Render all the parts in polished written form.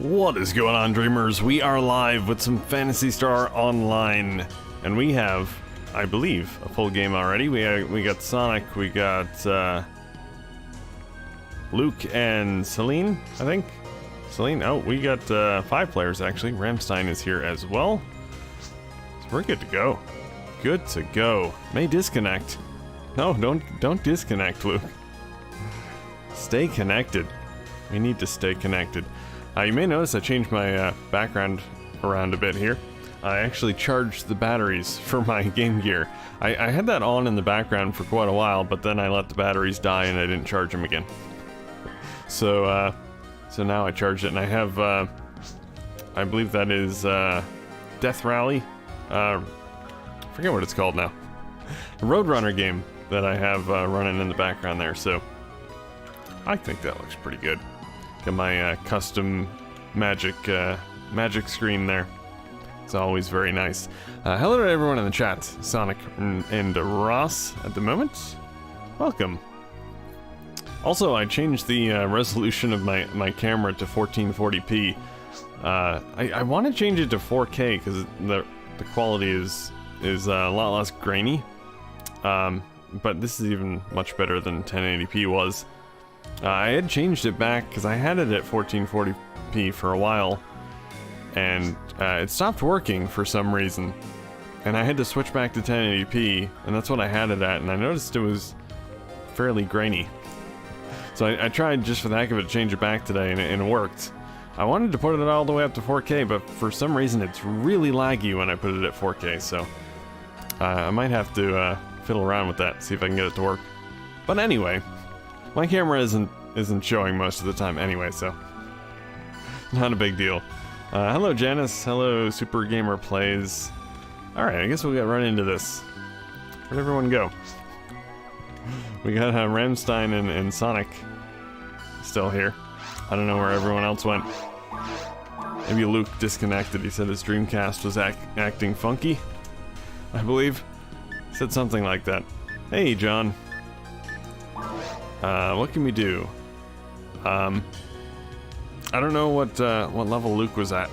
What is going on, dreamers? We are live with some Phantasy Star Online, and we have, I believe, a full game already. We got Sonic, we got Luke and Celine, I think. Celine. Oh, we got 5 players actually. Ramstein is here as well, so we're good to go. Good to go. May disconnect. No, don't disconnect, Luke. Stay connected. We need to stay connected. You may notice I changed my background around a bit here. I actually charged the batteries for my Game Gear. I had that on in the background for quite a while, but then I let the batteries die and I didn't charge them again. So now I charged it, and I have, I believe that is Death Rally. Forget what it's called now. A Roadrunner game that I have running in the background there, so I think that looks pretty good. Got my custom magic screen there. It's always very nice. Hello to everyone in the chat. Sonic and Ross at the moment. Welcome. Also, I changed the resolution of my camera to 1440p. I want to change it to 4K because the quality is a lot less grainy. But this is even much better than 1080p was. I had changed it back because I had it at 1440p for a while, and it stopped working for some reason, and I had to switch back to 1080p, and that's what I had it at, and I noticed it was fairly grainy. So I tried just for the heck of it to change it back today, and it worked. I wanted to put it all the way up to 4K, but for some reason it's really laggy when I put it at 4K, so I might have to fiddle around with that, see if I can get it to work. But anyway, my camera isn't showing most of the time anyway, so not a big deal. Hello Janice, hello Super Gamer Plays. Alright, I guess we'll get right into this. Where'd everyone go? We got Ramstein and Sonic still here. I don't know where everyone else went. Maybe Luke disconnected. He said his Dreamcast was acting funky, I believe. Said something like that. Hey John. What can we do? I don't know what level Luke was at.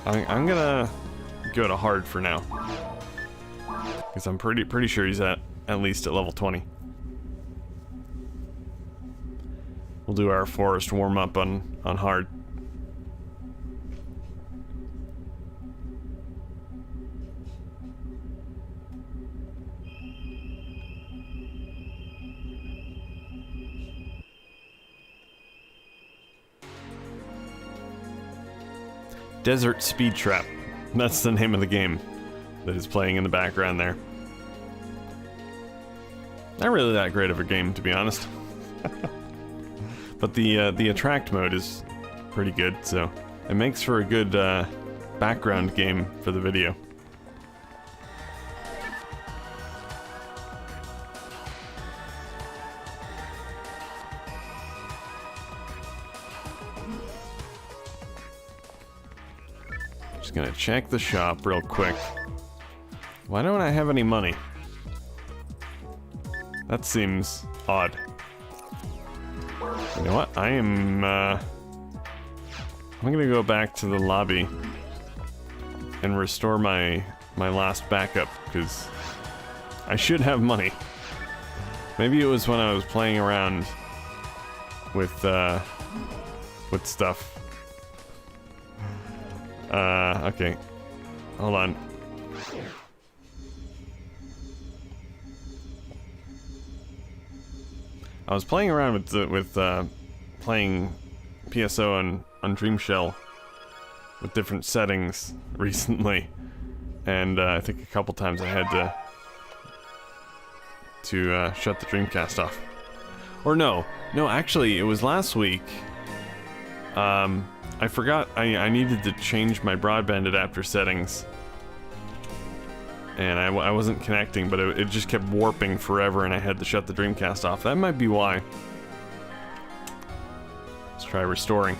I'm gonna go to hard for now, because I'm pretty sure he's at least at level 20. We'll do our forest warm up on hard. Desert Speed Trap. That's the name of the game that is playing in the background there. Not really that great of a game, to be honest. But the attract mode is pretty good, so it makes for a good background game for the video. Gonna check the shop real quick. Why don't I have any money? That seems odd. You know what? I'm gonna go back to the lobby and restore my last backup, because I should have money. Maybe it was when I was playing around with stuff. Okay. Hold on. I was playing around with playing PSO on Dreamshell with different settings recently, and I think a couple times I had to shut the Dreamcast off. Or no, actually it was last week. I forgot I needed to change my broadband adapter settings, and I wasn't connecting, but it just kept warping forever, and I had to shut the Dreamcast off. That might be why. Let's try restoring.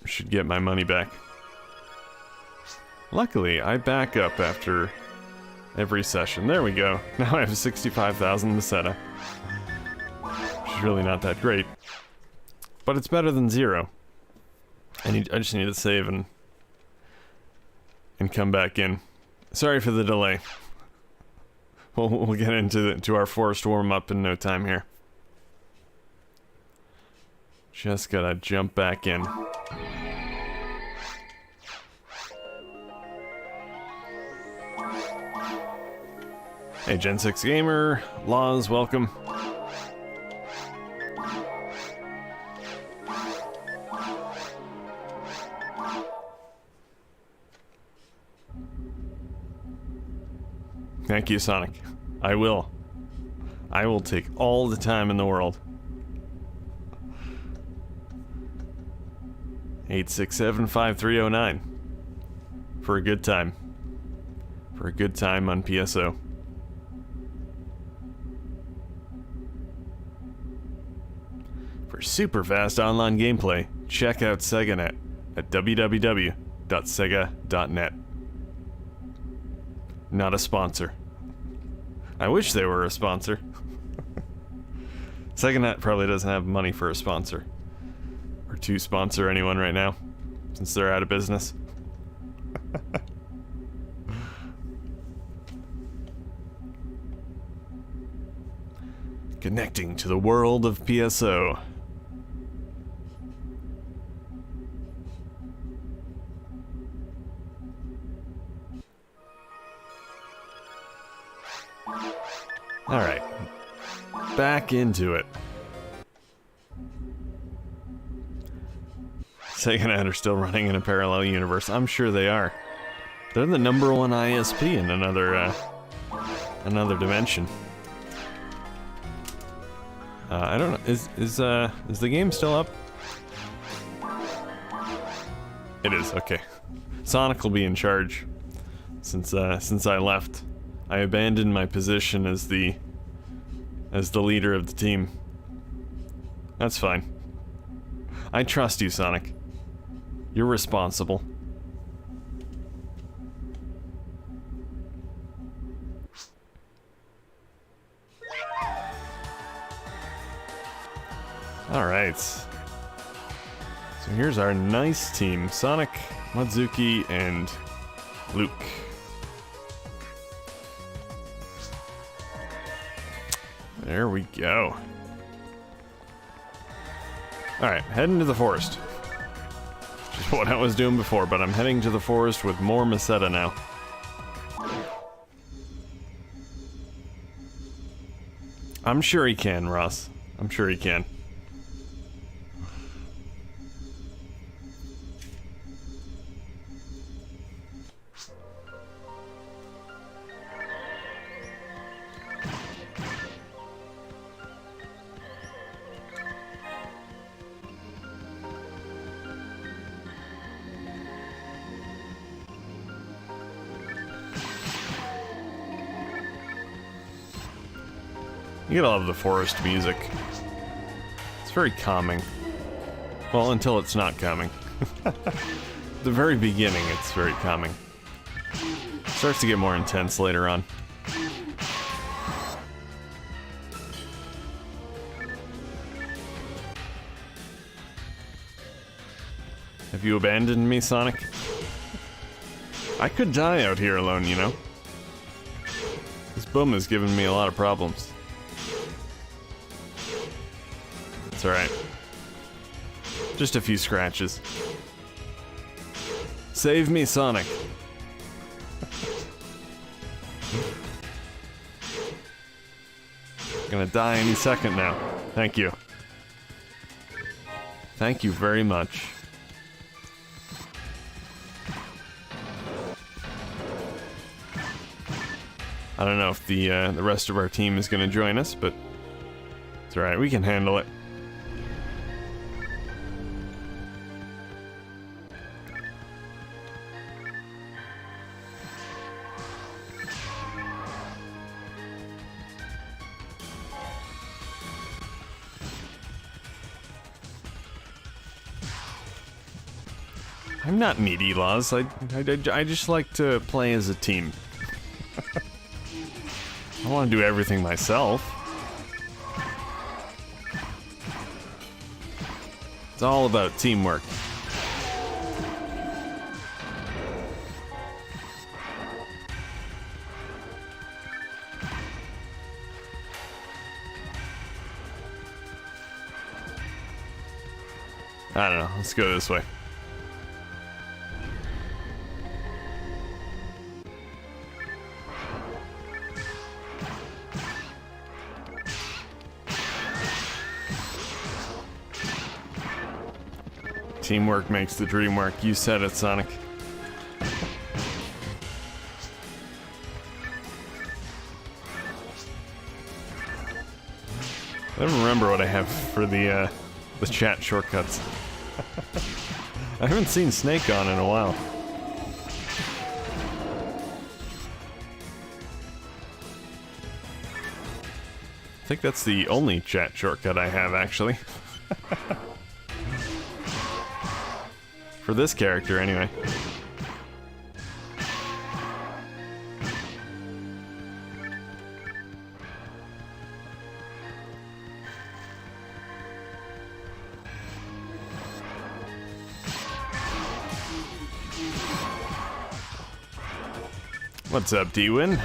Should get my money back. Luckily, I back up after every session. There we go. Now I have 65,000 Meseta. is really not that great. But it's better than 0. I just need to save and come back in. Sorry for the delay. We'll get into our forest warm-up in no time here. Just gotta jump back in. Hey, Gen 6 Gamer, Laws, welcome. Thank you, Sonic. I will. I will take all the time in the world. 867-5309. For a good time. For a good time on PSO. For super fast online gameplay, check out SegaNet at www.sega.net. Not a sponsor. I wish they were a sponsor. SegaNet probably doesn't have money for a sponsor. Or to sponsor anyone right now, since they're out of business. Connecting to the world of PSO. Alright. Back into it. SegaNet are still running in a parallel universe. I'm sure they are. They're the #1 ISP in another dimension. I don't know. Is the game still up? It is. Okay. Sonic will be in charge. Since I left, I abandoned my position as the leader of the team. That's fine. I trust you, Sonic. You're responsible. Alright. So here's our nice team. Sonic, Madzuki, and Luke. There we go. Alright, heading to the forest. Just what I was doing before, but I'm heading to the forest with more Meseta now. I'm sure he can, Ross. I'm sure he can. You gotta love the forest music. It's very calming. Well, until it's not calming. The very beginning, it's very calming. It starts to get more intense later on. Have you abandoned me, Sonic? I could die out here alone, you know? This boom has given me a lot of problems. It's alright. Just a few scratches. Save me, Sonic. I'm gonna die any second now. Thank you. Thank you very much. I don't know if the rest of our team is gonna join us, but it's alright, we can handle it. I'm not needy, Laws. I just like to play as a team. I don't want to do everything myself. all about teamwork. I don't know. Let's go this way. Teamwork makes the dream work. You said it, Sonic. I don't remember what I have for the chat shortcuts. I haven't seen Snake on in a while. I think that's the only chat shortcut I have, actually. For this character, anyway. What's up, D-Win?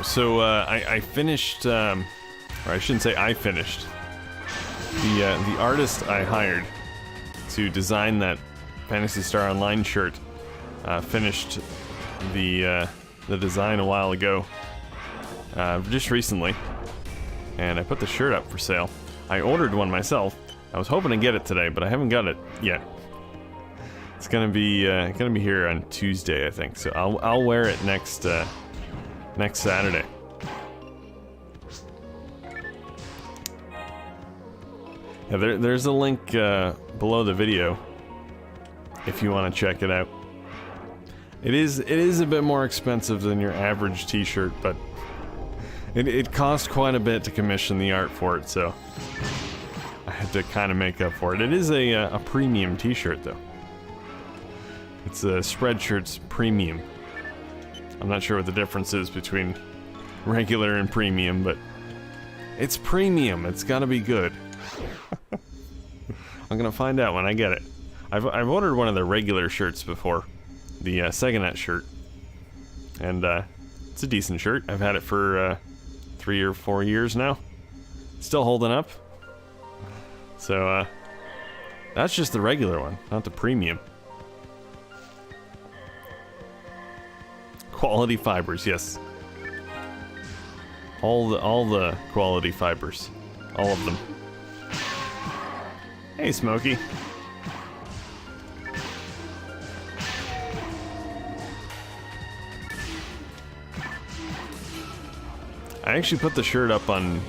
So I finished, or I shouldn't say I finished. The artist I hired to design that Phantasy Star Online shirt finished the design a while ago, just recently, and I put the shirt up for sale. I ordered one myself. I was hoping to get it today, but I haven't got it yet. It's gonna be here on Tuesday, I think. So I'll wear it next Saturday. Yeah, there's a link below the video if you want to check it out. It is a bit more expensive than your average t-shirt, but it cost quite a bit to commission the art for it, so I had to kind of make up for it. It is a premium t-shirt, though. It's a Spreadshirt's premium. I'm not sure what the difference is between regular and premium, but it's premium. It's gotta be good. I'm gonna find out when I get it. I've ordered one of their regular shirts before, the Seganet shirt, and it's a decent shirt. I've had it for 3 or 4 years now. Still holding up. So that's just the regular one, not the premium. Quality fibers, yes. All the quality fibers, all of them. Hey, Smokey. I actually put the shirt up on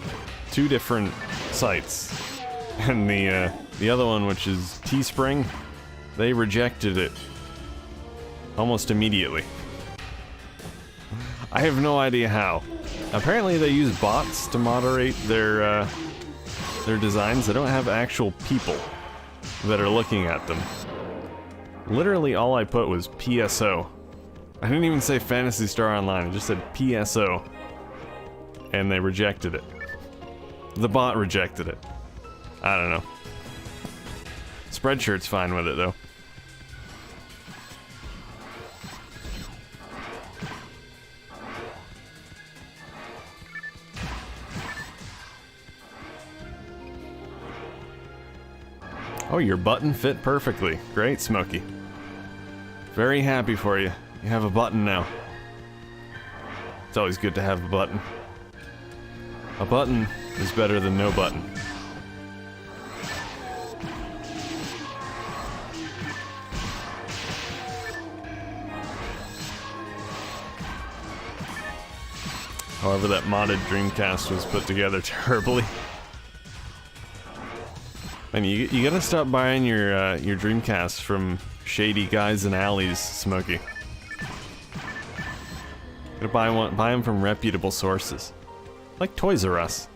2 different sites, and the other one, which is Teespring, they rejected it almost immediately. I have no idea how. Apparently they use bots to moderate their designs. They don't have actual people that are looking at them. Literally all I put was PSO. I didn't even say Phantasy Star Online, I just said PSO. And they rejected it. The bot rejected it. I don't know. Spreadshirt's fine with it, though. Oh, your button fit perfectly. Great, Smokey. Very happy for you. You have a button now. It's always good to have a button. A button is better than no button. However, that modded Dreamcast was put together terribly. And you gotta stop buying your Dreamcast from shady guys in alleys, Smokey. Gotta buy them from reputable sources, like Toys R Us.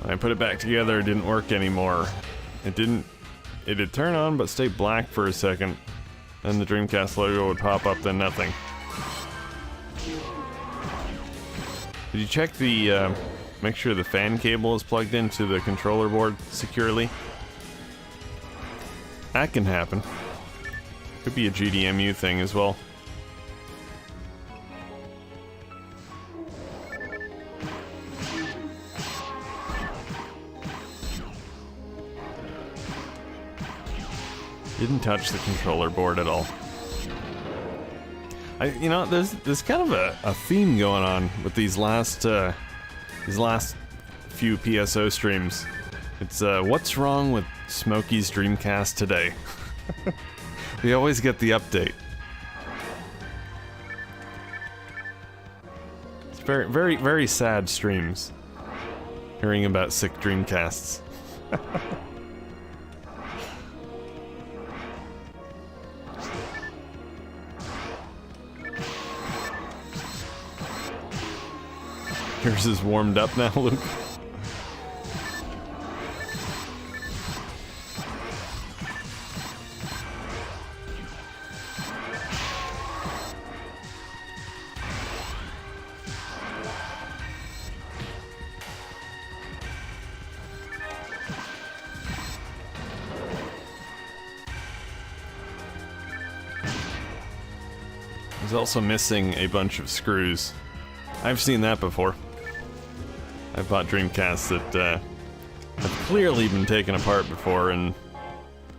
When I put it back together, it didn't work anymore. It'd turn on but stay black for a second. Then the Dreamcast logo would pop up, then nothing. Did you check the, make sure the fan cable is plugged into the controller board securely? That can happen. Could be a GDMU thing as well. Didn't touch the controller board at all. You know, there's kind of a theme going on with these last few PSO streams. It's what's wrong with Smokey's Dreamcast today? We always get the update. It's very, very, very sad streams. Hearing about sick Dreamcasts. Yours is warmed up now, Luke. He's also missing a bunch of screws. I've seen that before. I've bought Dreamcasts that have clearly been taken apart before, and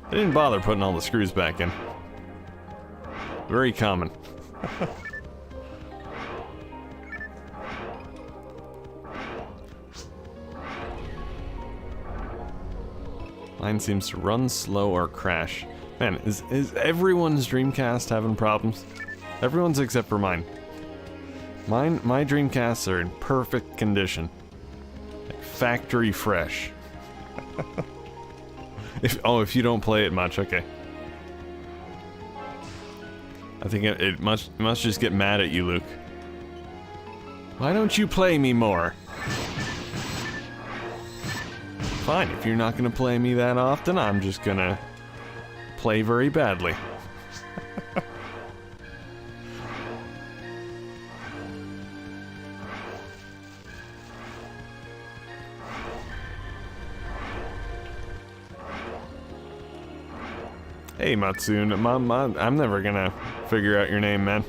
they didn't bother putting all the screws back in. Very common. Mine seems to run slow or crash. Man, is everyone's Dreamcast having problems? Everyone's except for mine. My Dreamcasts are in perfect condition. Factory fresh. If you don't play it much, okay. I think it must just get mad at you, Luke. Why don't you play me more? Fine, if you're not gonna play me that often, I'm just gonna play very badly. Hey Matsune, I'm never gonna figure out your name, man.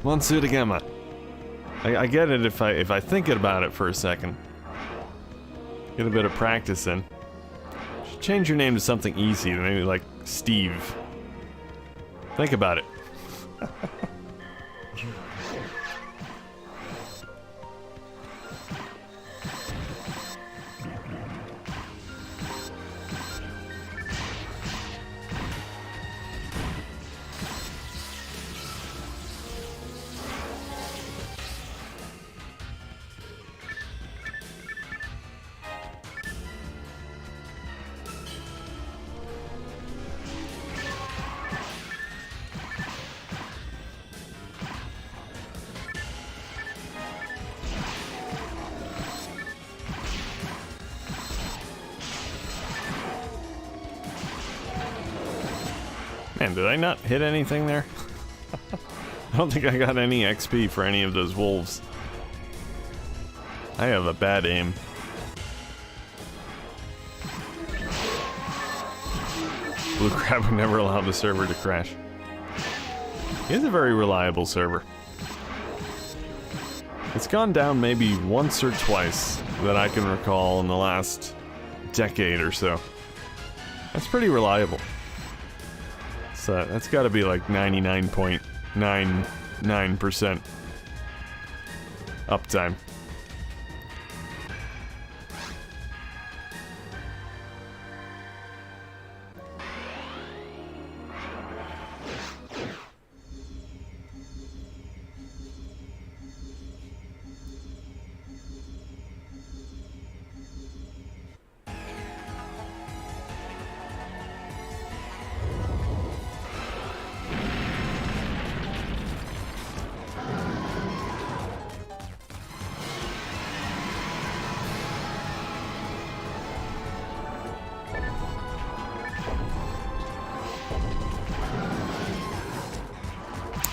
Matsudagema. I get it if I think about it for a second. Get a bit of practice in. Should change your name to something easy, maybe like Steve. Think about it. Man, did I not hit anything there? I don't think I got any XP for any of those wolves. I have a bad aim. Blue Crab would never allow the server to crash. He is a very reliable server. It's gone down maybe once or twice that I can recall in the last decade or so. That's pretty reliable. So that's got to be like 99.9% 0.99% uptime.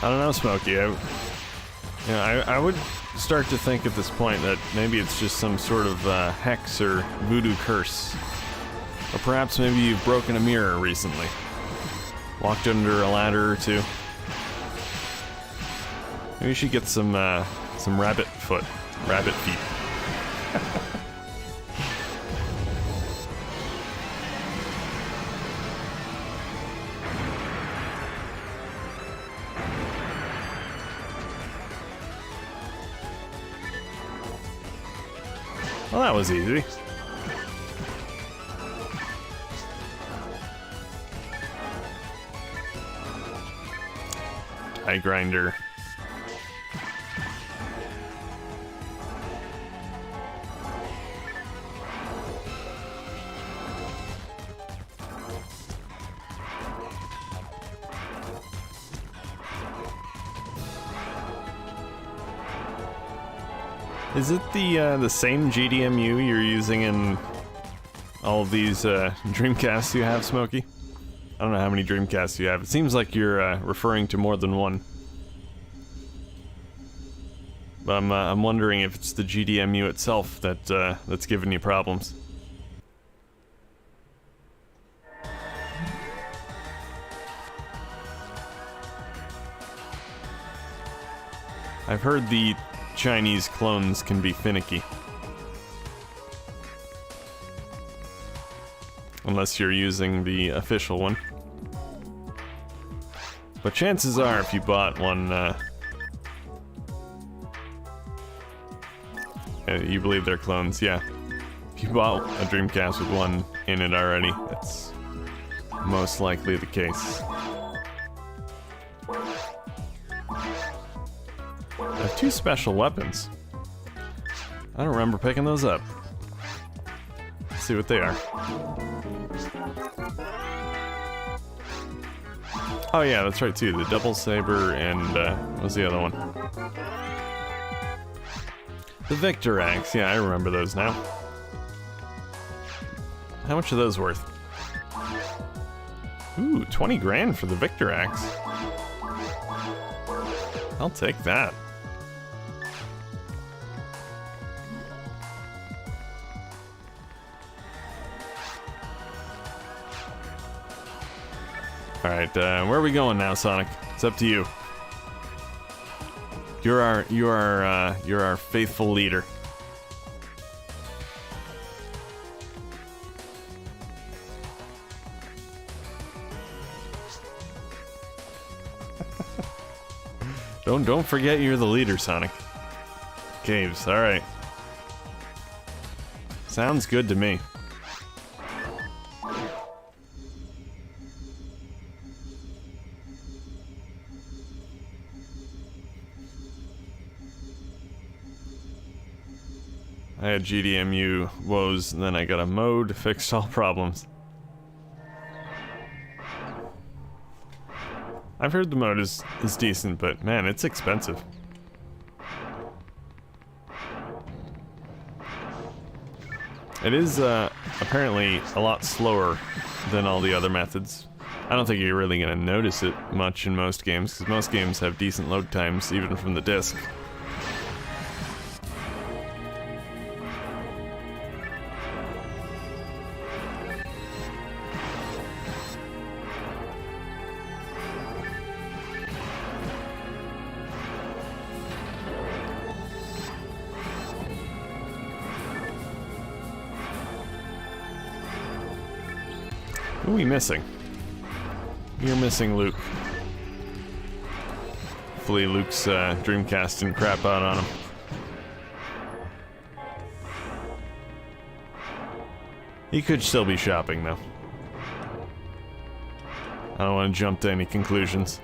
I don't know, Smokey. I would start to think at this point that maybe it's just some sort of hex or voodoo curse. Or perhaps maybe you've broken a mirror recently. Walked under a ladder or two. Maybe you should get some rabbit feet. Well, that was easy. Eye grinder. Is it the same GDMU you're using in all of these Dreamcasts you have, Smokey? I don't know how many Dreamcasts you have. It seems like you're referring to more than one. But I'm wondering if it's the GDMU itself that's giving you problems. I've heard the Chinese clones can be finicky. Unless you're using the official one. But chances are, if you bought one, you believe they're clones, yeah. If you bought a Dreamcast with one in it already, that's most likely the case. I have 2 special weapons. I don't remember picking those up. Let's see what they are. Oh yeah, that's right too. The double saber and what was the other one? The Victor Axe. Yeah, I remember those now. How much are those worth? Ooh, 20 grand for the Victor Axe. I'll take that. Alright, where are we going now, Sonic? It's up to you. You're our faithful leader. Don't forget you're the leader, Sonic. Caves, alright. Sounds good to me. I had GDMU woes, and then I got a mode, fixed all problems. I've heard the mode is decent, but man, it's expensive. It is apparently a lot slower than all the other methods. I don't think you're really going to notice it much in most games, because most games have decent load times, even from the disc. Who are we missing? You're missing Luke. Hopefully Luke's Dreamcast didn't crap out on him. He could still be shopping, though. I don't want to jump to any conclusions.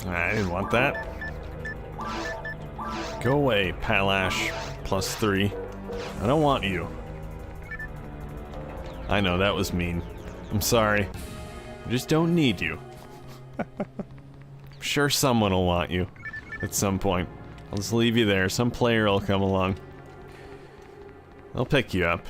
I didn't want that. Go away, Palash. +3. I don't want you. I know, that was mean. I'm sorry. I just don't need you. I'm sure someone will want you at some point. I'll just leave you there. Some player will come along. They'll pick you up.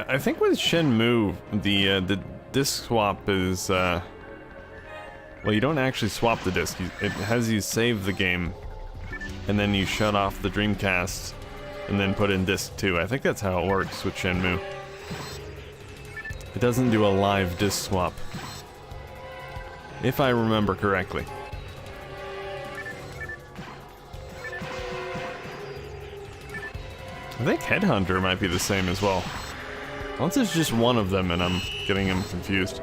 I think with Shenmue, the disc swap is, well, you don't actually swap the disc. It has you save the game, and then you shut off the Dreamcast, and then put in disc 2. I think that's how it works with Shenmue. It doesn't do a live disc swap, if I remember correctly. I think Headhunter might be the same as well. Unless it's just one of them and I'm getting him confused.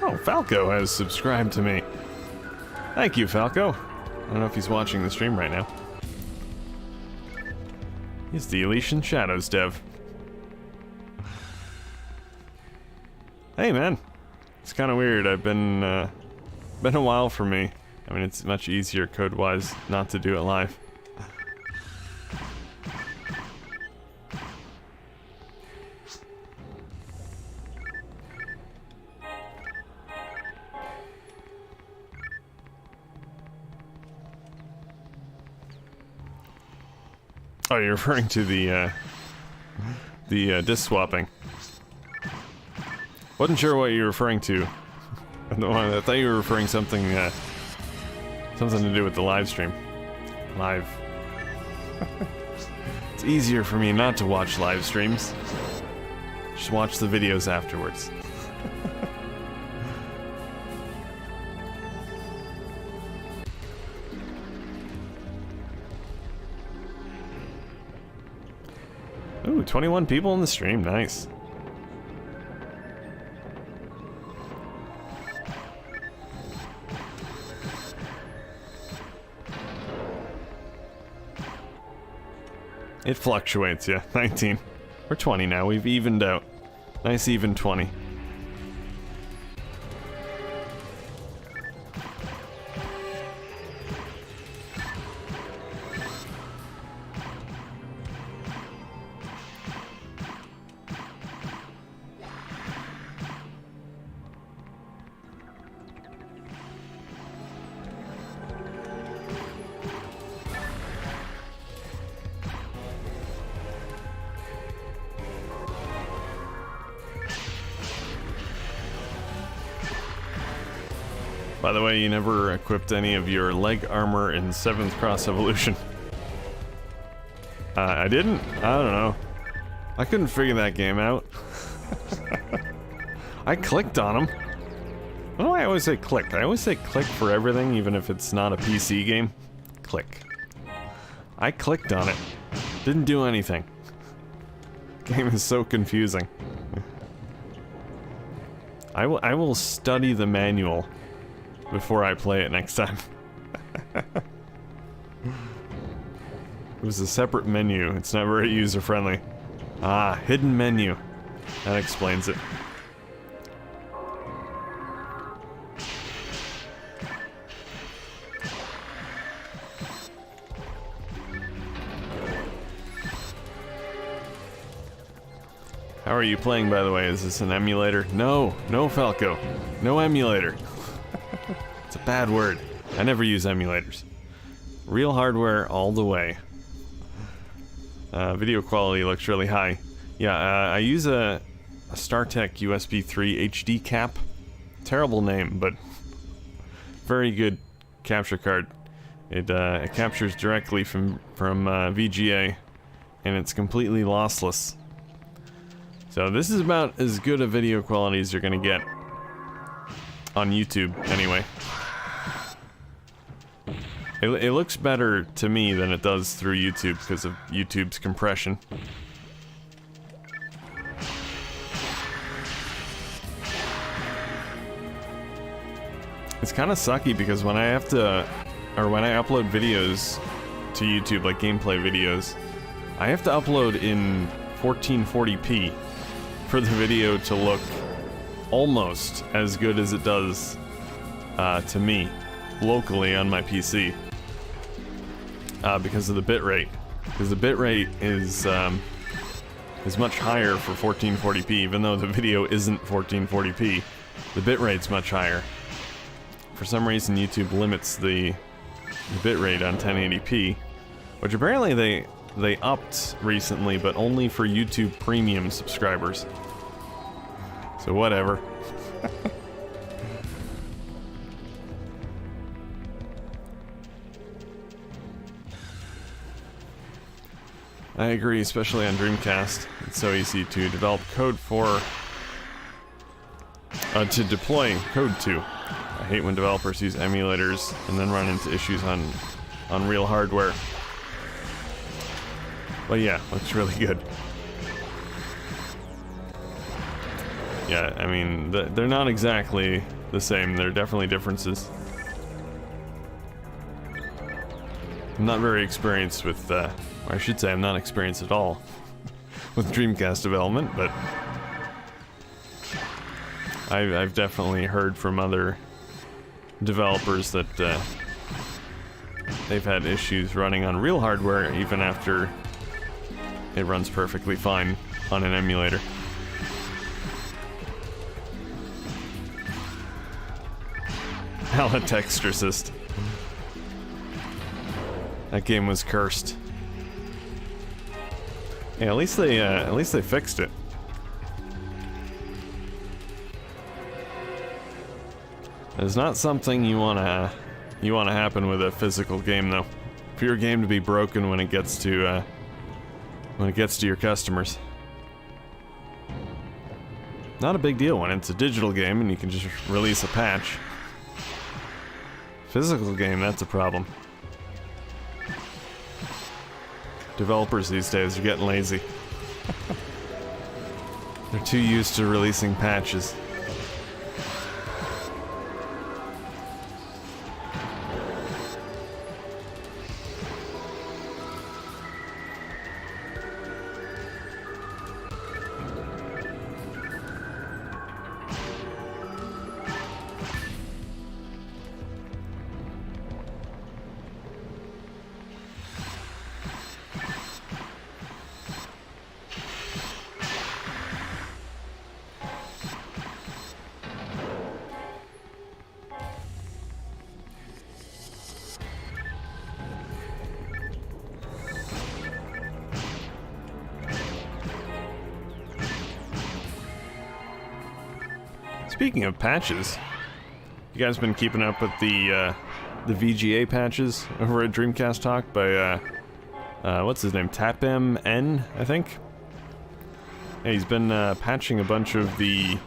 Oh, Falco has subscribed to me. Thank you, Falco. I don't know if he's watching the stream right now. He's the Elysian Shadows dev. Hey man, it's kind of weird. I've been a while for me. I mean, it's much easier code-wise not to do it live. Oh, you're referring to the disc swapping. Wasn't sure what you were referring to. I thought you were referring something to do with the live stream. Live. It's easier for me not to watch live streams. Just watch the videos afterwards. Ooh, 21 people in the stream, nice. It fluctuates, yeah. 19. We're 20 now. We've evened out. Nice even 20. By the way, you never equipped any of your leg armor in 7th Cross Evolution. I didn't? I don't know. I couldn't figure that game out. I clicked on them. Why do I always say click? I always say click for everything, even if it's not a PC game. Click. I clicked on it. Didn't do anything. Game is so confusing. I will study the manual before I play it next time. It was a separate menu. It's not very user-friendly. Ah, hidden menu. That explains it. How are you playing, by the way? Is this an emulator? No, no, Falco. No emulator. It's a bad word. I never use emulators. Real hardware all the way. Video quality looks really high. Yeah, I use a StarTech USB 3 HD cap. Terrible name, but very good capture card. It captures directly from VGA, and it's completely lossless. So this is about as good a video quality as you're gonna get on YouTube, anyway. It looks better to me than it does through YouTube because of YouTube's compression. It's kind of sucky because when I have to, or when I upload videos to YouTube, like gameplay videos, I have to upload in 1440p for the video to look almost as good as it does to me locally on my PC. Because of the bitrate. Because the bitrate is much higher for 1440p, even though the video isn't 1440p. The bitrate's much higher. For some reason, YouTube limits the bitrate on 1080p, which apparently they upped recently, but only for YouTube Premium subscribers. So whatever. I agree, especially on Dreamcast. It's so easy to develop code for... to deploy code to. I hate when developers use emulators and then run into issues on real hardware. But yeah, looks really good. Yeah, I mean, they're not exactly the same. There are definitely differences. I'm not very experienced with, or I should say I'm not experienced at all with Dreamcast development, but I've definitely heard from other developers that they've had issues running on real hardware even after it runs perfectly fine on an emulator. Texturesist. That game was cursed. Yeah, at least they fixed it. It's not something you wanna happen with a physical game, though. For your game to be broken when it gets to your customers. Not a big deal when it's a digital game and you can just release a patch. Physical game, that's a problem. Developers these days are getting lazy. They're too used to releasing patches. Speaking of patches, you guys been keeping up with the VGA patches over at Dreamcast Talk by what's his name, TapMN, I think? Yeah, he's been patching a bunch of the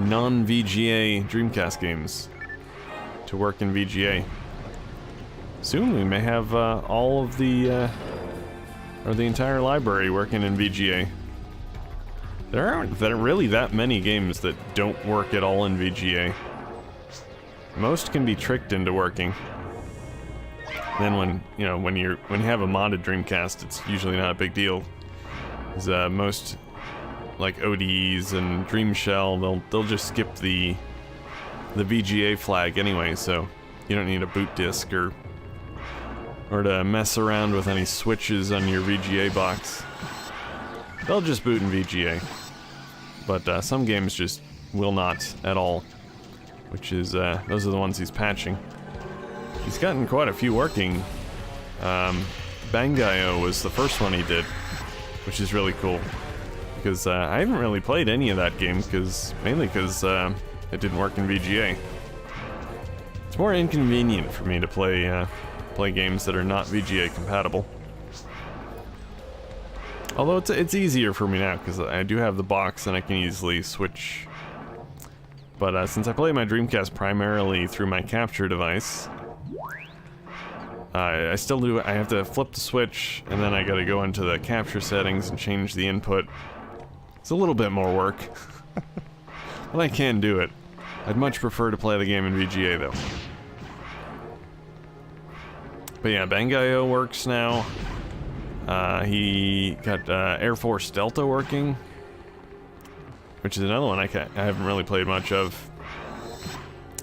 non-VGA Dreamcast games to work in VGA. Soon we may have all of the or the entire library working in VGA. There aren't really that many games that don't work at all in VGA. Most can be tricked into working. Then when you have a modded Dreamcast, it's usually not a big deal. Because most like ODEs and Dream Shell, they'll just skip the VGA flag anyway, so you don't need a boot disk or to mess around with any switches on your VGA box. They'll just boot in VGA. But some games just will not at all, which is, those are the ones he's patching. He's gotten quite a few working. Bangai-O was the first one he did, which is really cool. Because I haven't really played any of that game, mainly because it didn't work in VGA. It's more inconvenient for me to play games that are not VGA compatible. Although it's easier for me now, because I do have the box and I can easily switch. But since I play my Dreamcast primarily through my capture device, I still do. I have to flip the switch, and then I gotta go into the capture settings and change the input. It's a little bit more work. But I can do it. I'd much prefer to play the game in VGA, though. But yeah, Bangai-O works now. He got Air Force Delta working, which is another one I haven't really played much of.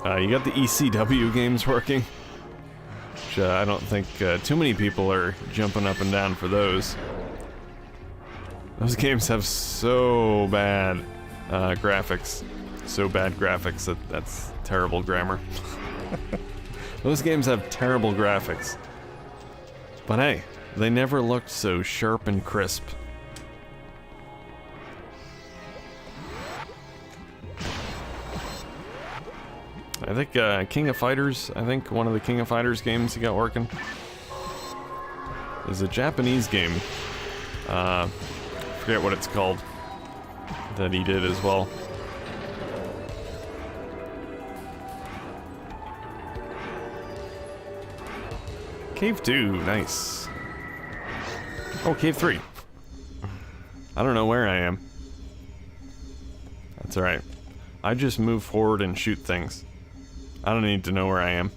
You got the ECW games working, which I don't think too many people are jumping up and down for those. Those games have so bad graphics. So bad graphics that's terrible grammar. Those games have terrible graphics. But hey, they never looked so sharp and crisp. I think King of Fighters, one of the King of Fighters games he got working is a Japanese game. Forget what it's called that he did as well. Cave 2, nice. Oh, Cave 3. I don't know where I am. That's alright. I just move forward and shoot things. I don't need to know where I am.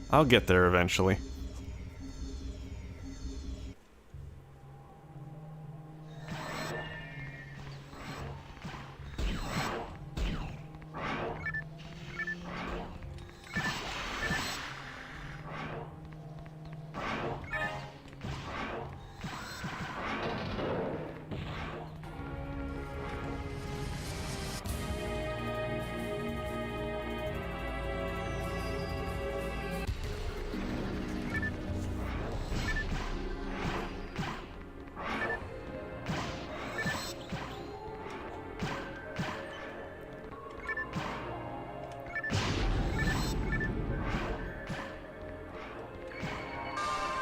I'll get there eventually.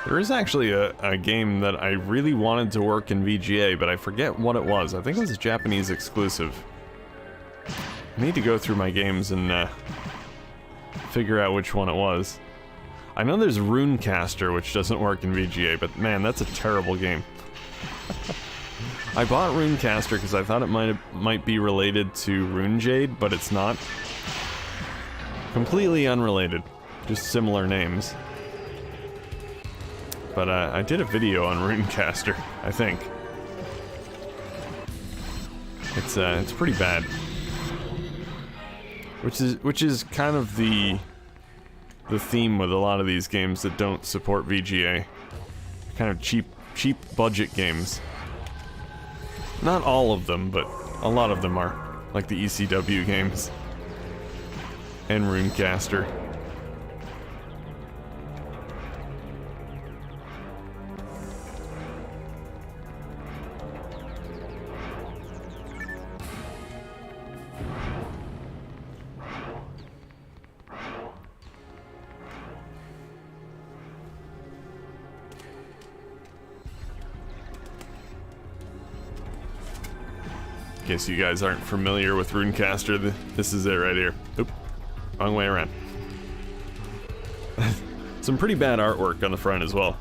There is actually a game that I really wanted to work in VGA, but I forget what it was. I think it was a Japanese exclusive. I need to go through my games and figure out which one it was. I know there's Runecaster, which doesn't work in VGA, but man, that's a terrible game. I bought Runecaster because I thought it might be related to RuneJade, but it's not. Completely unrelated, just similar names. But I did a video on Dreamcaster, I think. It's pretty bad. Which is kind of the theme with a lot of these games that don't support VGA. Kind of cheap budget games. Not all of them, but a lot of them are. Like the ECW games. And Runecaster. In case you guys aren't familiar with Runecaster, this is it right here. Oop, wrong way around. Some pretty bad artwork on the front as well.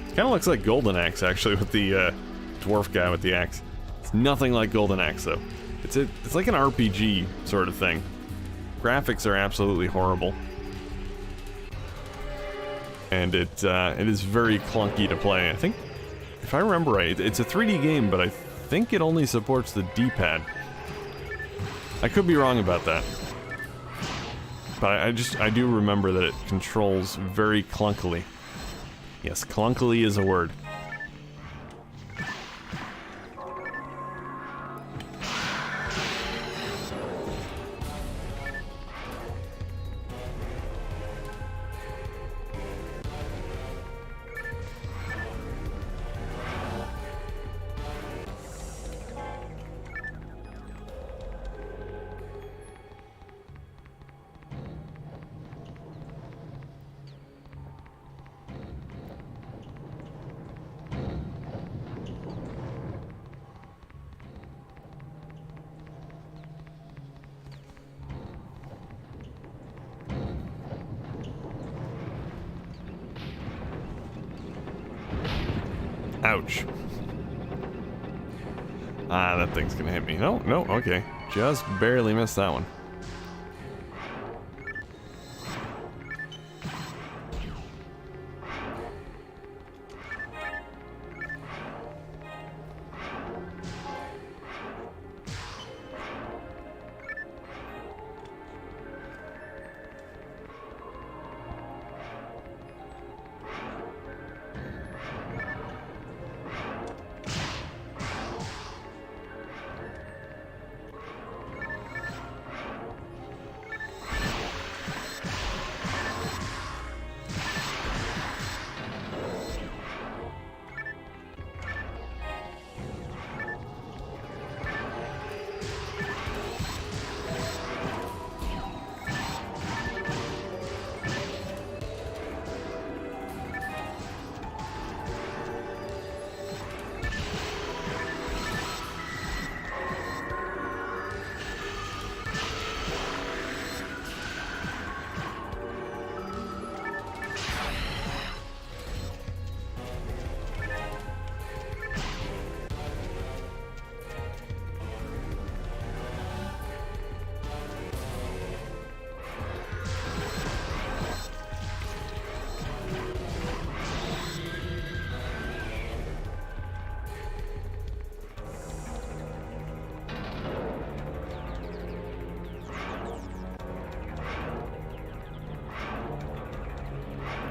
It kind of looks like Golden Axe, actually, with the dwarf guy with the axe. It's nothing like Golden Axe, though. It's like an RPG sort of thing. Graphics are absolutely horrible. And it is very clunky to play. I think, if I remember right, it's a 3D game, but I think it only supports the D-pad. I could be wrong about that. But I do remember that it controls very clunkily. Yes, clunkily is a word. Ouch. Ah, that thing's gonna hit me. No, okay. Just barely missed that one.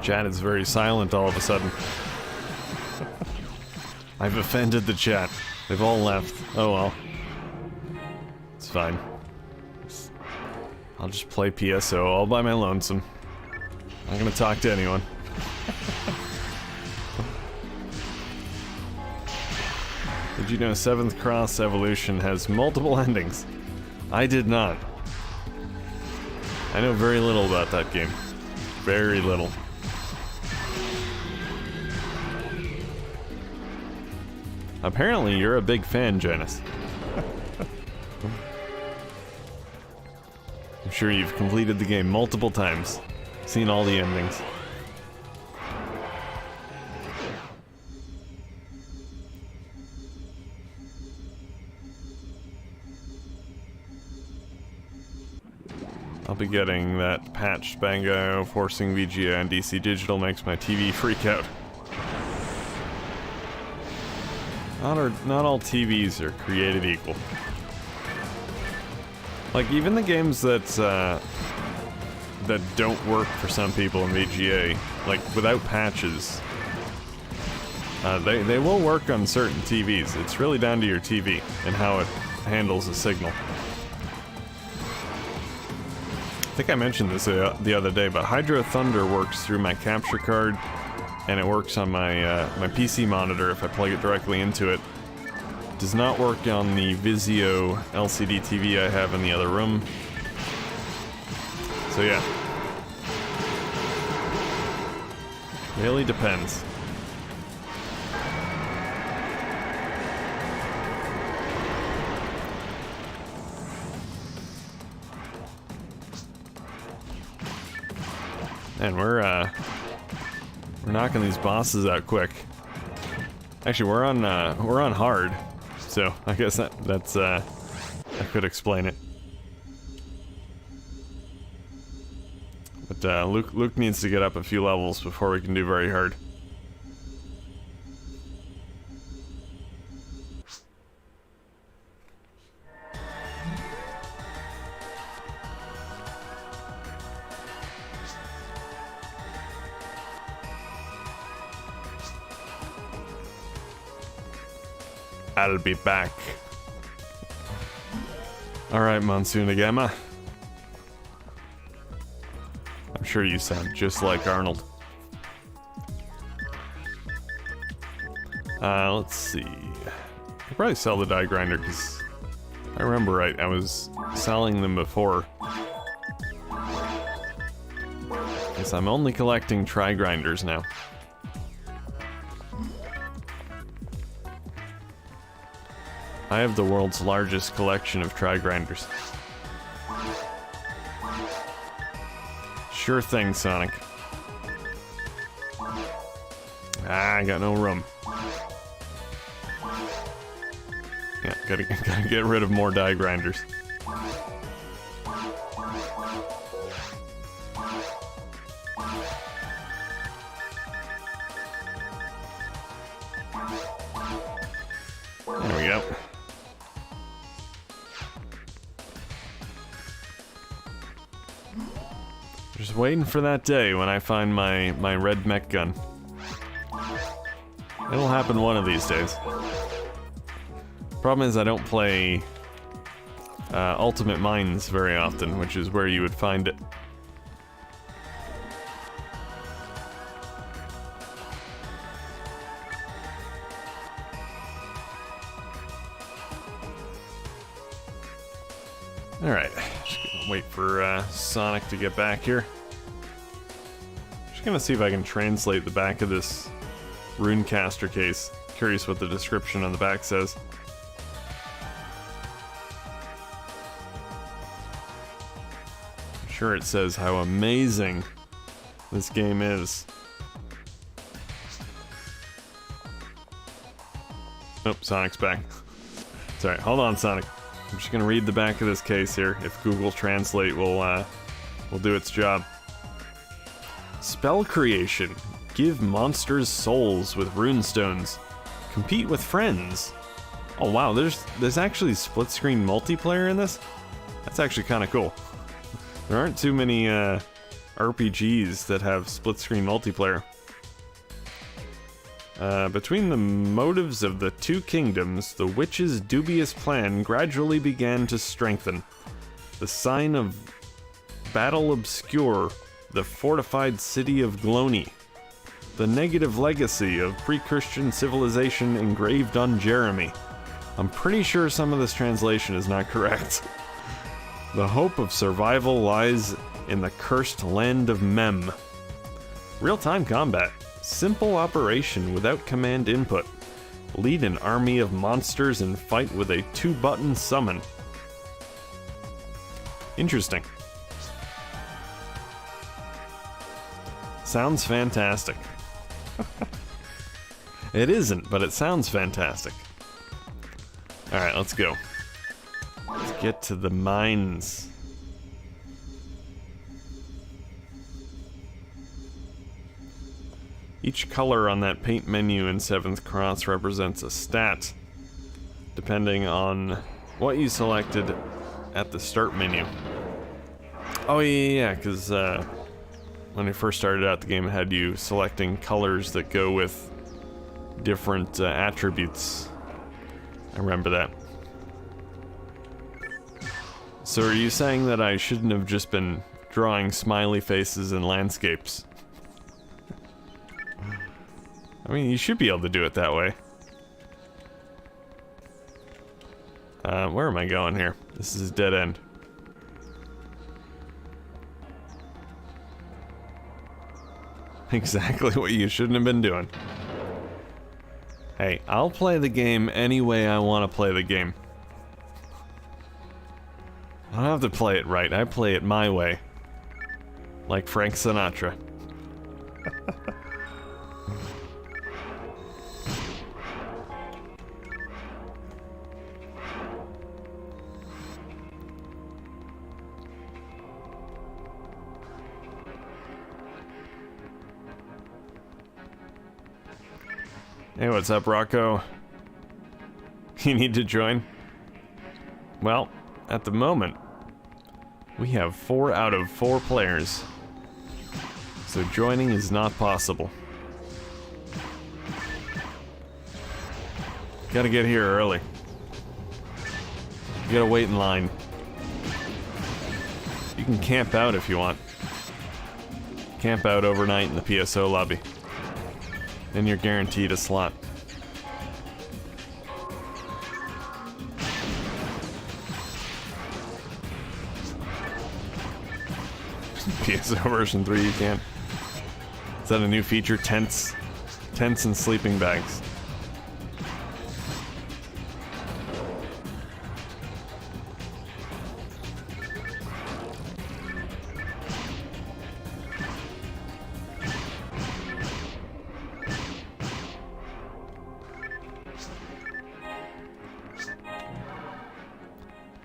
Chat is very silent all of a sudden. I've offended the chat. They've all left. Oh well. It's fine. I'll just play PSO all by my lonesome. I'm not gonna talk to anyone. Did you know 7th Cross Evolution has multiple endings? I did not. I know very little about that game. Very little. Apparently, you're a big fan, Janice. I'm sure you've completed the game multiple times, seen all the endings. I'll be getting that patched Bango. Forcing VGA on DC Digital makes my TV freak out. Not all TVs are created equal. Like, even the games that don't work for some people in VGA, like, without patches, they will work on certain TVs. It's really down to your TV and how it handles the signal. I think I mentioned this the other day, but Hydro Thunder works through my capture card, and it works on my my PC monitor if I plug it directly into it. Does not work on the Vizio LCD TV I have in the other room. So yeah. Really depends. And we're knocking these bosses out quick. Actually, we're on hard. so I guess that's that could explain it. But Luke needs to get up a few levels before we can do very hard. I'll be back. Alright, Monsoonagama. I'm sure you sound just like Arnold. Let's see. I'll probably sell the die grinder because I remember right, I was selling them before. Guess I'm only collecting tri grinders now. I have the world's largest collection of tri grinders. Sure thing, Sonic. I got no room. Yeah, gotta get rid of more die grinders. There we go. Just waiting for that day when I find my red mech gun. It'll happen one of these days. Problem is I don't play Ultimate Mines very often, which is where you would find it. Alright, just gonna wait for Sonic to get back here. Just gonna see if I can translate the back of this Runecaster case. Curious what the description on the back says. I'm sure it says how amazing this game is. Oh, Sonic's back. Sorry, hold on, Sonic. I'm just gonna read the back of this case here. If Google Translate will do its job. Spell creation. Give monsters souls with runestones. Compete with friends. Oh wow, there's actually split screen multiplayer in this? That's actually kind of cool. There aren't too many RPGs that have split screen multiplayer. Between the motives of the two kingdoms, the witch's dubious plan gradually began to strengthen. The sign of battle obscure, the fortified city of Glony. The negative legacy of pre-Christian civilization engraved on Jeremy. I'm pretty sure some of this translation is not correct. The hope of survival lies in the cursed land of Mem. Real-time combat. Simple operation without command input. Lead an army of monsters and fight with a 2-button summon. Interesting. Sounds fantastic. It isn't, but it sounds fantastic. Alright, let's go. Let's get to the mines. Each color on that paint menu in 7th Cross represents a stat, depending on what you selected at the start menu. Oh yeah, because when I first started out the game, it had you selecting colors that go with different attributes. I remember that. So are you saying that I shouldn't have just been drawing smiley faces and landscapes? I mean, you should be able to do it that way. Where am I going here? This is a dead end. Exactly what you shouldn't have been doing. Hey, I'll play the game any way I want to play the game. I don't have to play it right, I play it my way. Like Frank Sinatra. Hey, what's up, Rocco? You need to join? Well, at the moment, we have 4 out of 4 players. So joining is not possible. Gotta get here early. You gotta wait in line. You can camp out if you want. Camp out overnight in the PSO lobby. Then you're guaranteed a slot. PSO version 3 you can't. Is that a new feature? Tents? Tents and sleeping bags.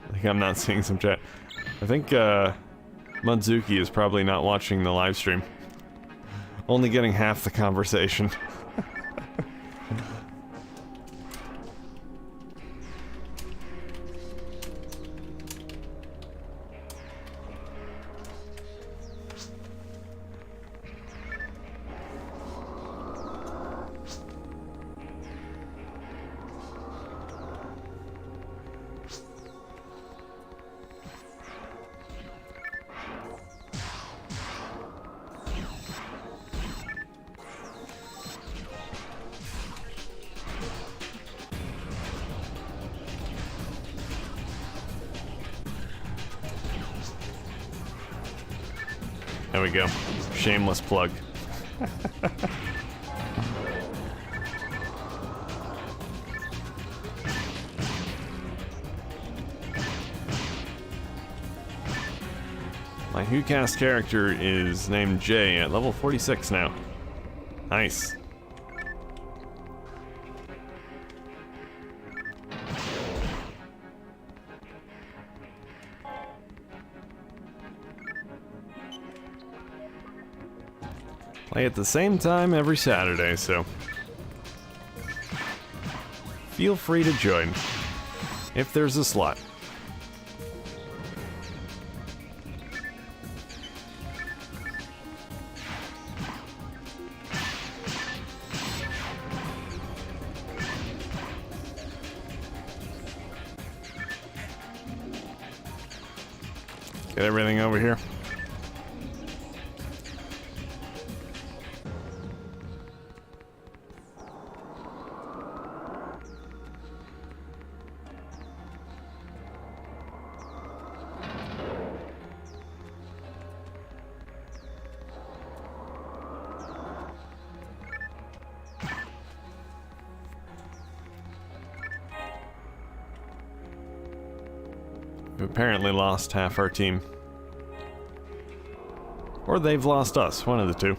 I think I'm not seeing some chat. I think Mudzuki is probably not watching the live stream. Only getting half the conversation. There we go. Shameless plug. My WhoCast character is named Jay at level 46 now. Nice. Play at the same time every Saturday, so feel free to join if there's a slot. Get everything over here. We've apparently lost half our team. Or they've lost us, one of the two.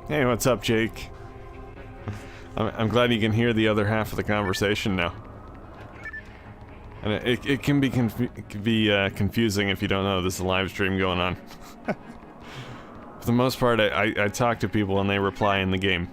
Hey, what's up, Jake? I'm glad you can hear the other half of the conversation now. And it can be confusing if you don't know there's a live stream going on. For the most part, I talk to people and they reply in the game.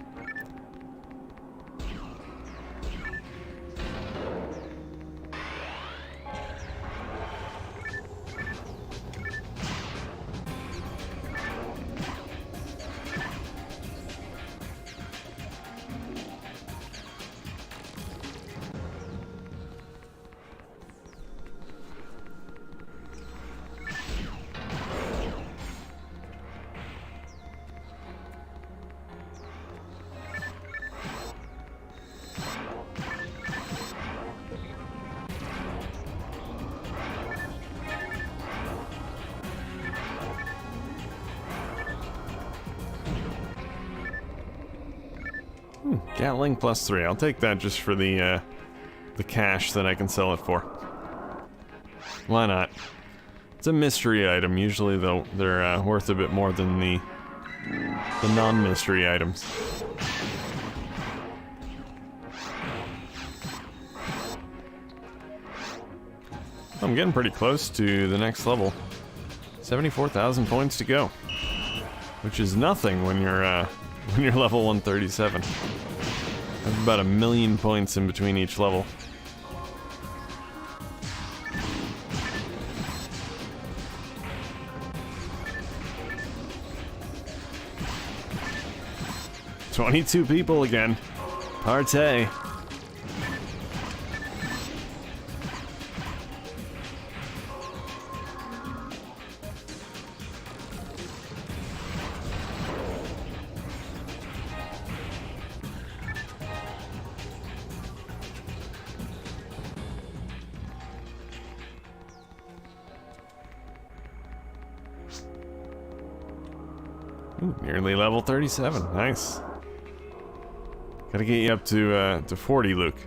Gatling +3. I'll take that just for the cash that I can sell it for. Why not? It's a mystery item. Usually, though, they're worth a bit more than the non-mystery items. I'm getting pretty close to the next level. 74,000 points to go, which is nothing when you're level 137. That's about 1 million points in between each level. "22 people again. Partay." Ooh, nearly level 37. Nice. Gotta get you up to 40, Luke.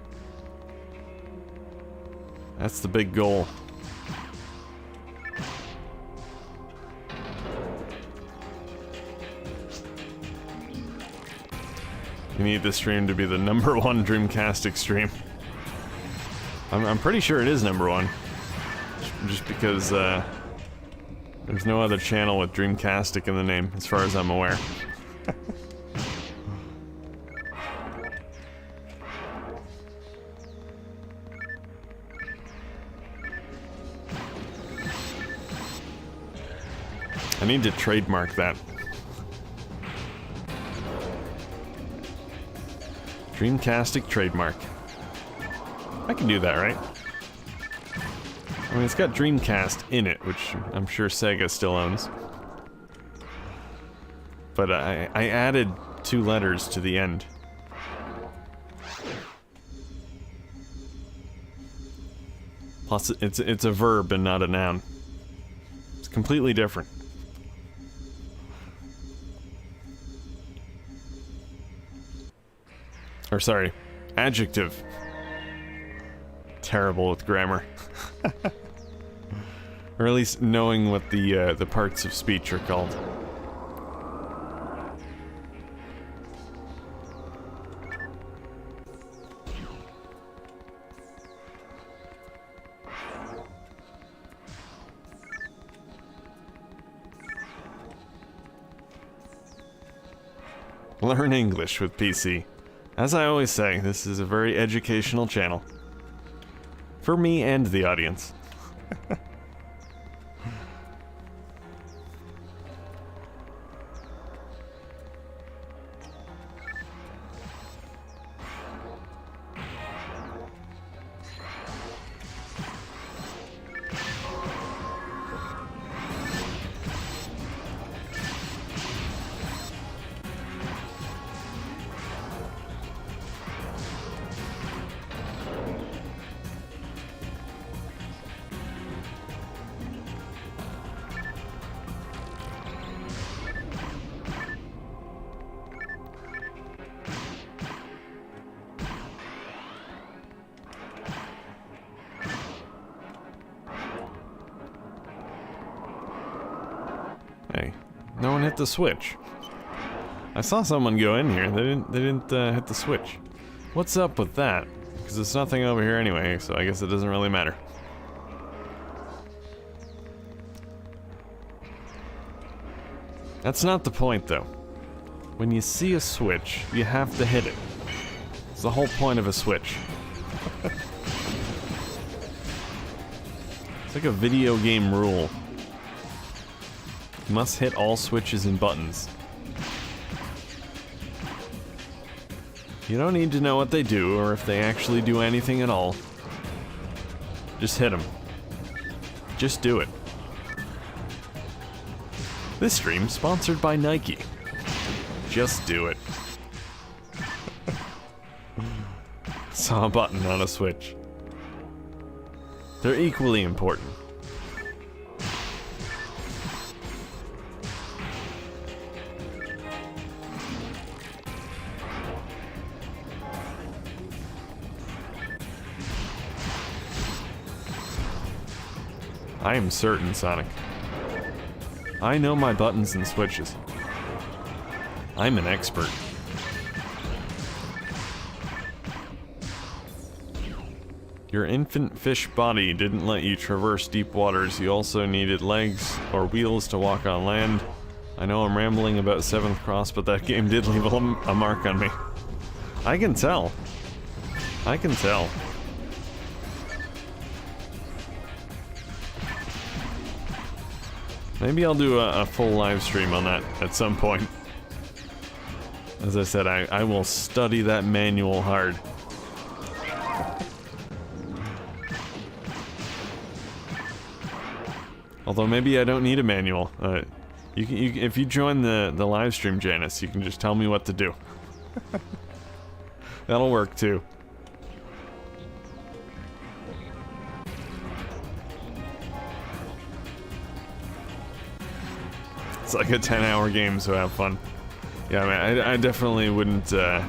That's the big goal. You need this stream to be the #1 Dreamcast stream. I'm pretty sure it is #1. Just because there's no other channel with Dreamcastic in the name, as far as I'm aware. I need to trademark that. Dreamcastic trademark. I can do that, right? I mean, it's got Dreamcast in it, which I'm sure Sega still owns. But I added 2 letters to the end. Plus, it's a verb and not a noun. It's completely different. Or sorry, adjective. Terrible with grammar. Or at least knowing what the parts of speech are called. Learn English with PC. As I always say, this is a very educational channel. For me and the audience. Hey, no one hit the switch. I saw someone go in here. They didn't hit the switch. What's up with that? Because there's nothing over here anyway, so I guess it doesn't really matter. That's not the point, though. When you see a switch, you have to hit it. It's the whole point of a switch. It's like a video game rule. You must hit all switches and buttons. You don't need to know what they do, or if they actually do anything at all. Just hit them. Just do it. This stream sponsored by Nike. Just do it. Saw a button on a switch. They're equally important. I am certain, Sonic. I know my buttons and switches. I'm an expert. Your infant fish body didn't let you traverse deep waters. You also needed legs or wheels to walk on land. I know I'm rambling about 7th Cross, but that game did leave a mark on me. I can tell. I can tell. Maybe I'll do a full live stream on that at some point. As I said, I will study that manual hard. Although maybe I don't need a manual. If you join the live stream, Janice, you can just tell me what to do. That'll work too. It's like a 10-hour game, so have fun. Yeah, I mean, I definitely wouldn't plan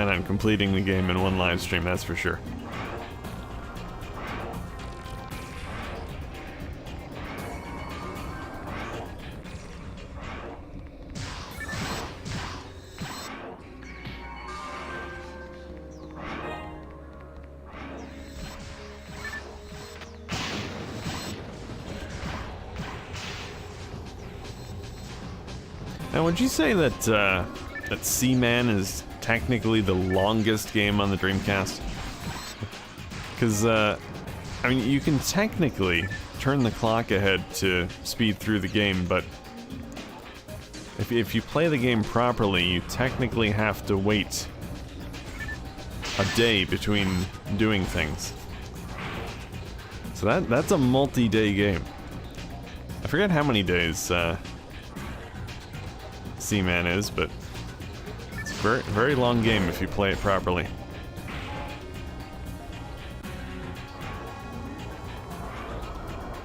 on completing the game in one live stream, that's for sure. Now, would you say that that Seaman is technically the longest game on the Dreamcast? Because, I mean, you can technically turn the clock ahead to speed through the game, but if you play the game properly, you technically have to wait a day between doing things. So that's a multi-day game. I forget how many days Seaman is, but it's a very, very long game if you play it properly.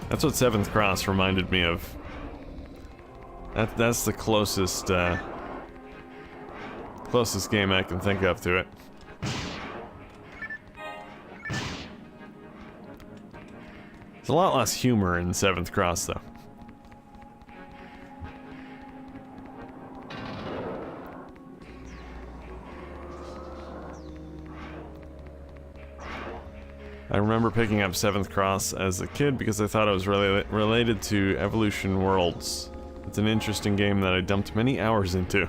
That's what 7th Cross reminded me of. That's the closest closest game I can think of to it. There's a lot less humor in 7th Cross, though. I remember picking up 7th Cross as a kid because I thought it was related to Evolution Worlds. It's an interesting game that I dumped many hours into.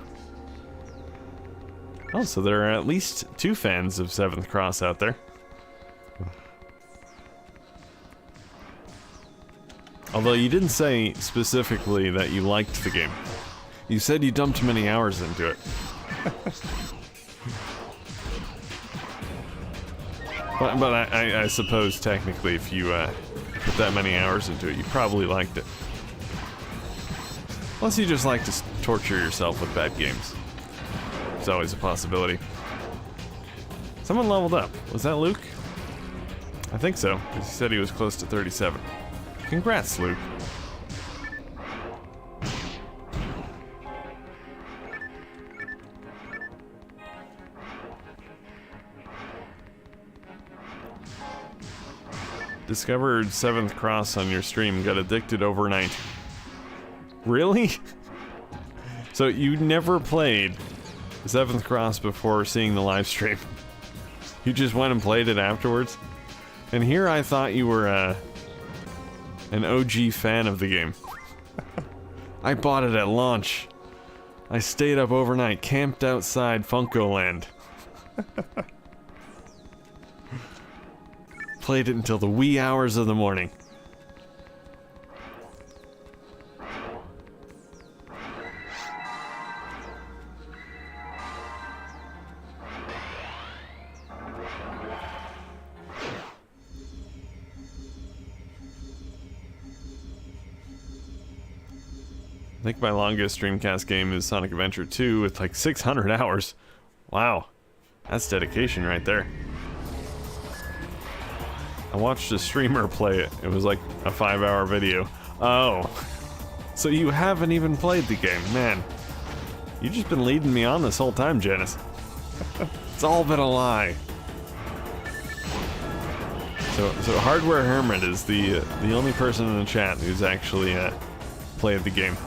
Oh, so there are at least 2 fans of 7th Cross out there. Although you didn't say specifically that you liked the game. You said you dumped many hours into it. But I suppose technically if you put that many hours into it, you probably liked it. Unless you just like to torture yourself with bad games. It's always a possibility. Someone leveled up. Was that Luke? I think so, because he said he was close to 37. Congrats, Luke. Discovered 7th Cross on your stream, got addicted overnight. Really? So you never played 7th Cross before seeing the live stream? You just went and played it afterwards? And here I thought you were an OG fan of the game. I bought it at launch. I stayed up overnight, camped outside Funko-Land. Played it until the wee hours of the morning. I think my longest Dreamcast game is Sonic Adventure 2 with like 600 hours. Wow. That's dedication right there. I watched a streamer play it. It was like a 5-hour video. Oh. So you haven't even played the game, man. You've just been leading me on this whole time, Janice. It's all been a lie. So Hardware Hermit is the only person in the chat who's actually played the game.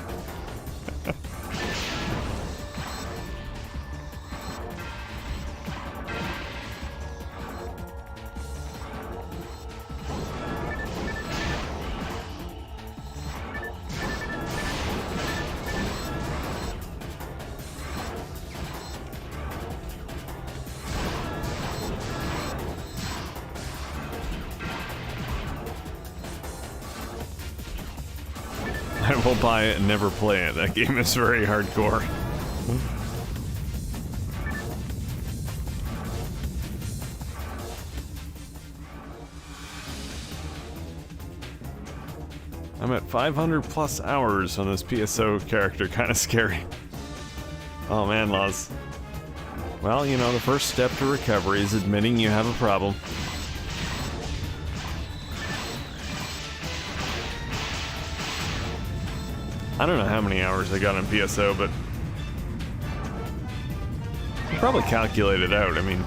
will buy it and never play it. That game is very hardcore. I'm at 500 plus hours on this PSO character, kind of scary. Oh man, Laws. Well, you know, the first step to recovery is admitting you have a problem. I don't know how many hours I got on PSO, but I probably calculate it out. I mean,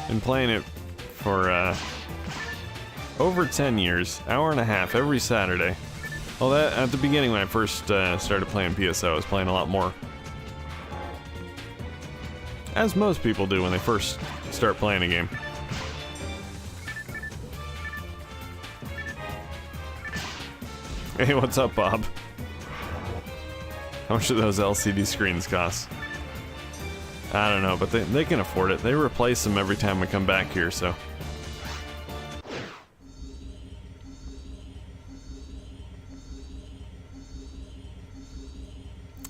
been playing it for over 10 years, hour and a half every Saturday. Well, that at the beginning when I first started playing PSO, I was playing a lot more. As most people do when they first start playing a game. Hey, what's up, Bob? How much do those LCD screens cost? I don't know, but they can afford it. They replace them every time we come back here, so.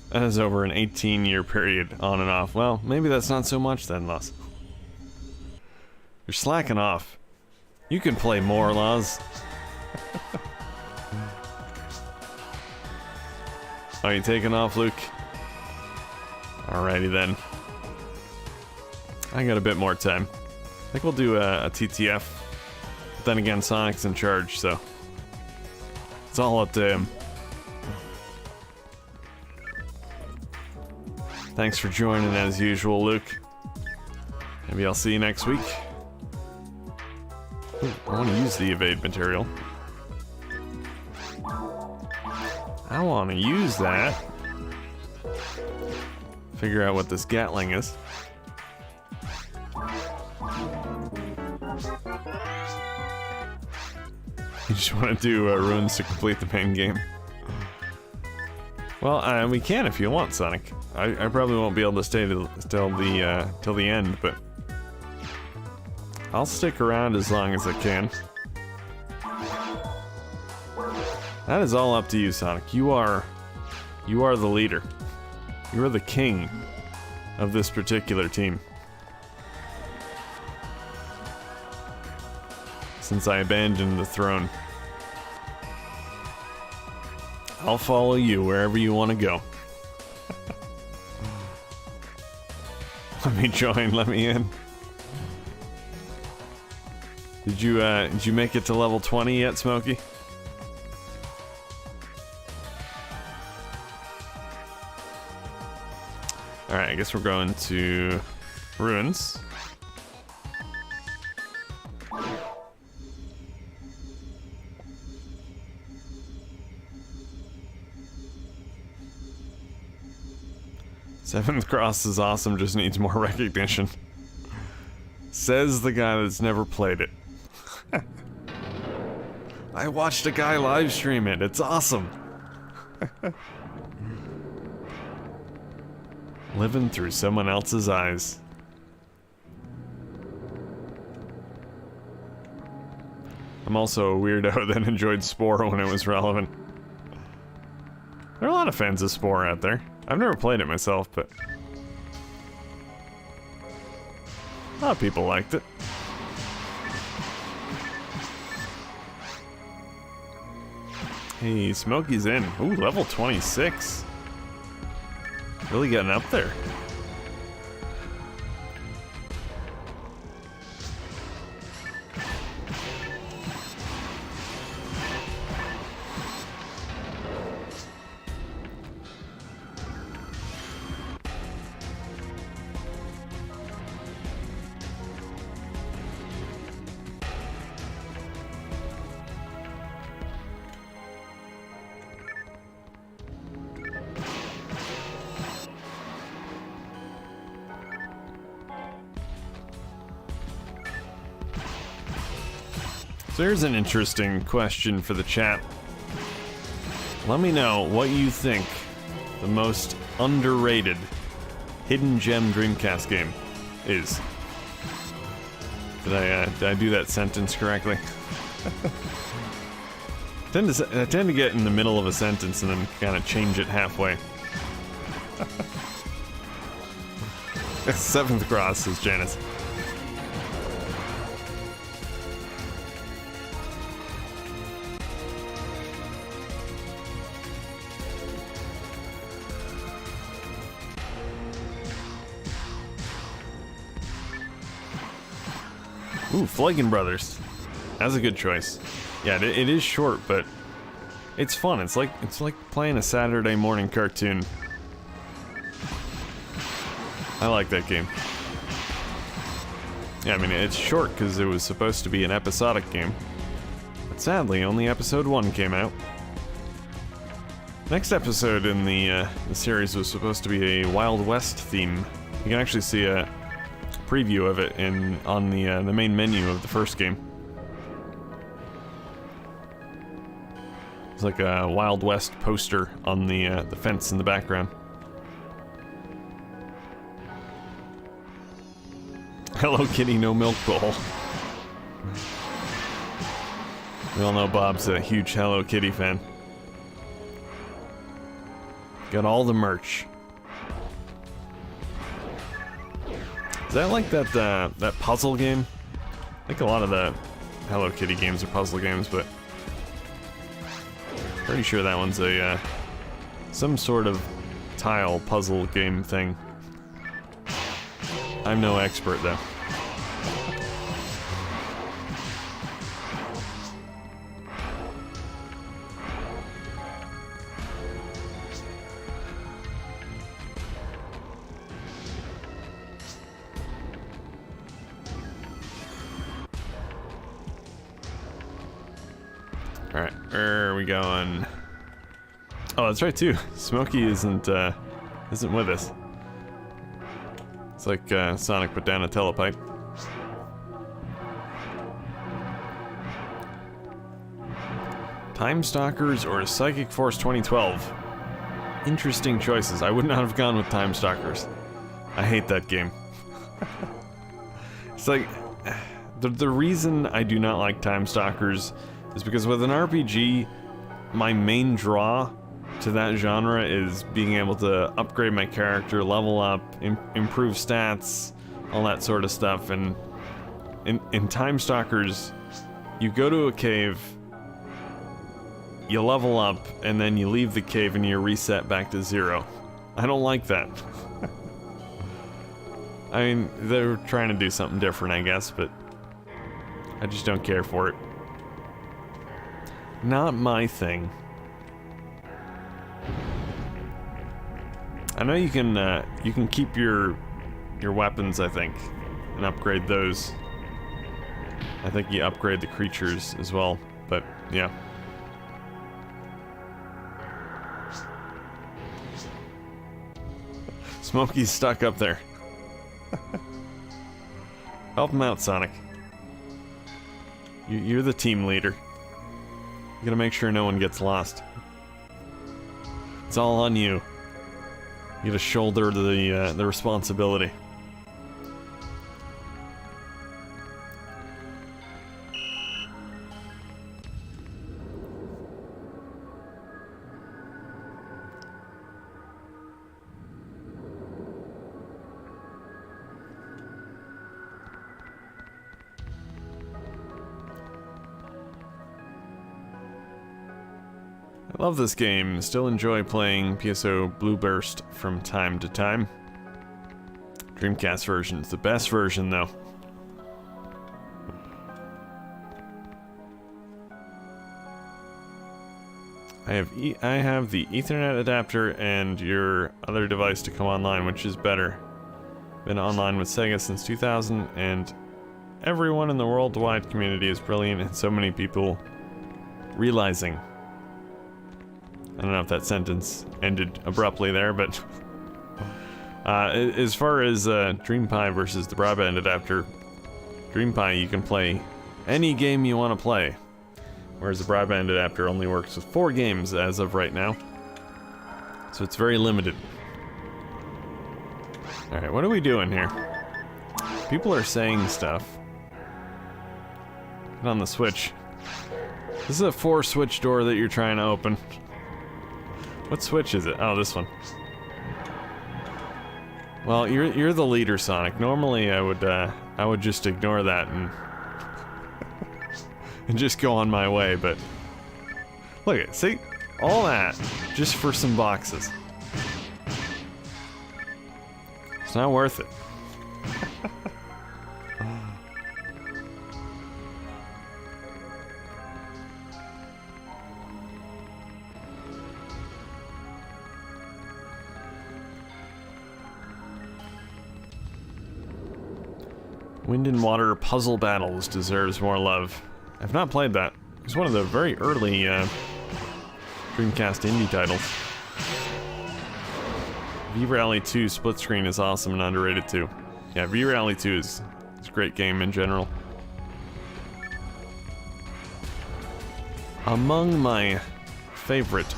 That is over an 18-year period, on and off. Well, maybe that's not so much then, Laws. You're slacking off. You can play more, Laws. Are you taking off, Luke? Alrighty then. I got a bit more time. I think we'll do a TTF. But then again, Sonic's in charge, so it's all up to him. Thanks for joining as usual, Luke. Maybe I'll see you next week. Ooh, I want to use the evade material. I want to use that. Figure out what this Gatling is. You just want to do runes to complete the main game. Well, we can if you want, Sonic. I probably won't be able to stay till the end, but I'll stick around as long as I can. That is all up to you, Sonic. You are the leader. You are the king of this particular team. Since I abandoned the throne, I'll follow you wherever you want to go. Let me join. Let me in. Did you make it to level 20 yet, Smokey? Alright, I guess we're going to ruins. Seventh Cross is awesome, just needs more recognition. Says the guy that's never played it. I watched a guy live stream it, it's awesome. Living through someone else's eyes. I'm also a weirdo that enjoyed Spore when it was relevant. There are a lot of fans of Spore out there. I've never played it myself, but a lot of people liked it. Hey, Smokey's in. Ooh, level 26. Really getting up there. So here's an interesting question for the chat. Let me know what you think the most underrated hidden gem Dreamcast game is. Did I do that sentence correctly? I tend to get in the middle of a sentence and then kind of change it halfway. Seventh cross, says Janice. Ooh, Flagon Brothers. That's a good choice. Yeah, it is short, but it's fun. It's like playing a Saturday morning cartoon. I like that game. Yeah, I mean, it's short because it was supposed to be an episodic game. But sadly, only episode 1 came out. Next episode in the series was supposed to be a Wild West theme. You can actually see a preview of it on the main menu of the first game. It's like a Wild West poster on the fence in the background. Hello Kitty, no milk bowl. We all know Bob's a huge Hello Kitty fan. Got all the merch. Is that like that puzzle game? I think a lot of the Hello Kitty games are puzzle games, but pretty sure that one's a some sort of tile puzzle game thing. I'm no expert though. Alright, where are we going? Oh, that's right too. Smokey isn't with us. It's like Sonic put down a telepipe. Time Stalkers or Psychic Force 2012? Interesting choices. I would not have gone with Time Stalkers. I hate that game. It's like the reason I do not like Time Stalkers is because with an RPG, my main draw to that genre is being able to upgrade my character, level up, improve stats, all that sort of stuff. And in Time Stalkers, you go to a cave, you level up, and then you leave the cave and you reset back to 0. I don't like that. I mean, they're trying to do something different, I guess, but I just don't care for it. Not my thing. I know you can keep your weapons, I think, and upgrade those. I think you upgrade the creatures as well, but yeah. Smokey's stuck up there. Help him out, Sonic. You're the team leader. You gotta make sure no one gets lost. It's all on you. You gotta shoulder the responsibility. I love this game, still enjoy playing PSO Blue Burst from time to time. Dreamcast version is the best version though. I have the Ethernet adapter and your other device to come online, which is better. Been online with Sega since 2000 and everyone in the worldwide community is brilliant and so many people realizing. I don't know if that sentence ended abruptly there, but as far as DreamPie versus the broadband adapter, DreamPie you can play any game you want to play, whereas the broadband adapter only works with 4 games as of right now, so it's very limited. Alright, what are we doing here? People are saying stuff. Get on the Switch. This is a 4-switch door that you're trying to open. What switch is it? Oh, this one. Well, you're the leader, Sonic. Normally, I would just ignore that and and just go on my way. But look at see all that just for some boxes. It's not worth it. Wind and Water Puzzle Battles deserves more love. I've not played that. It's one of the very early Dreamcast indie titles. V-Rally 2 split screen is awesome and underrated too. Yeah, V-Rally 2 is a great game in general. Among my favorite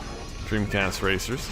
Dreamcast racers.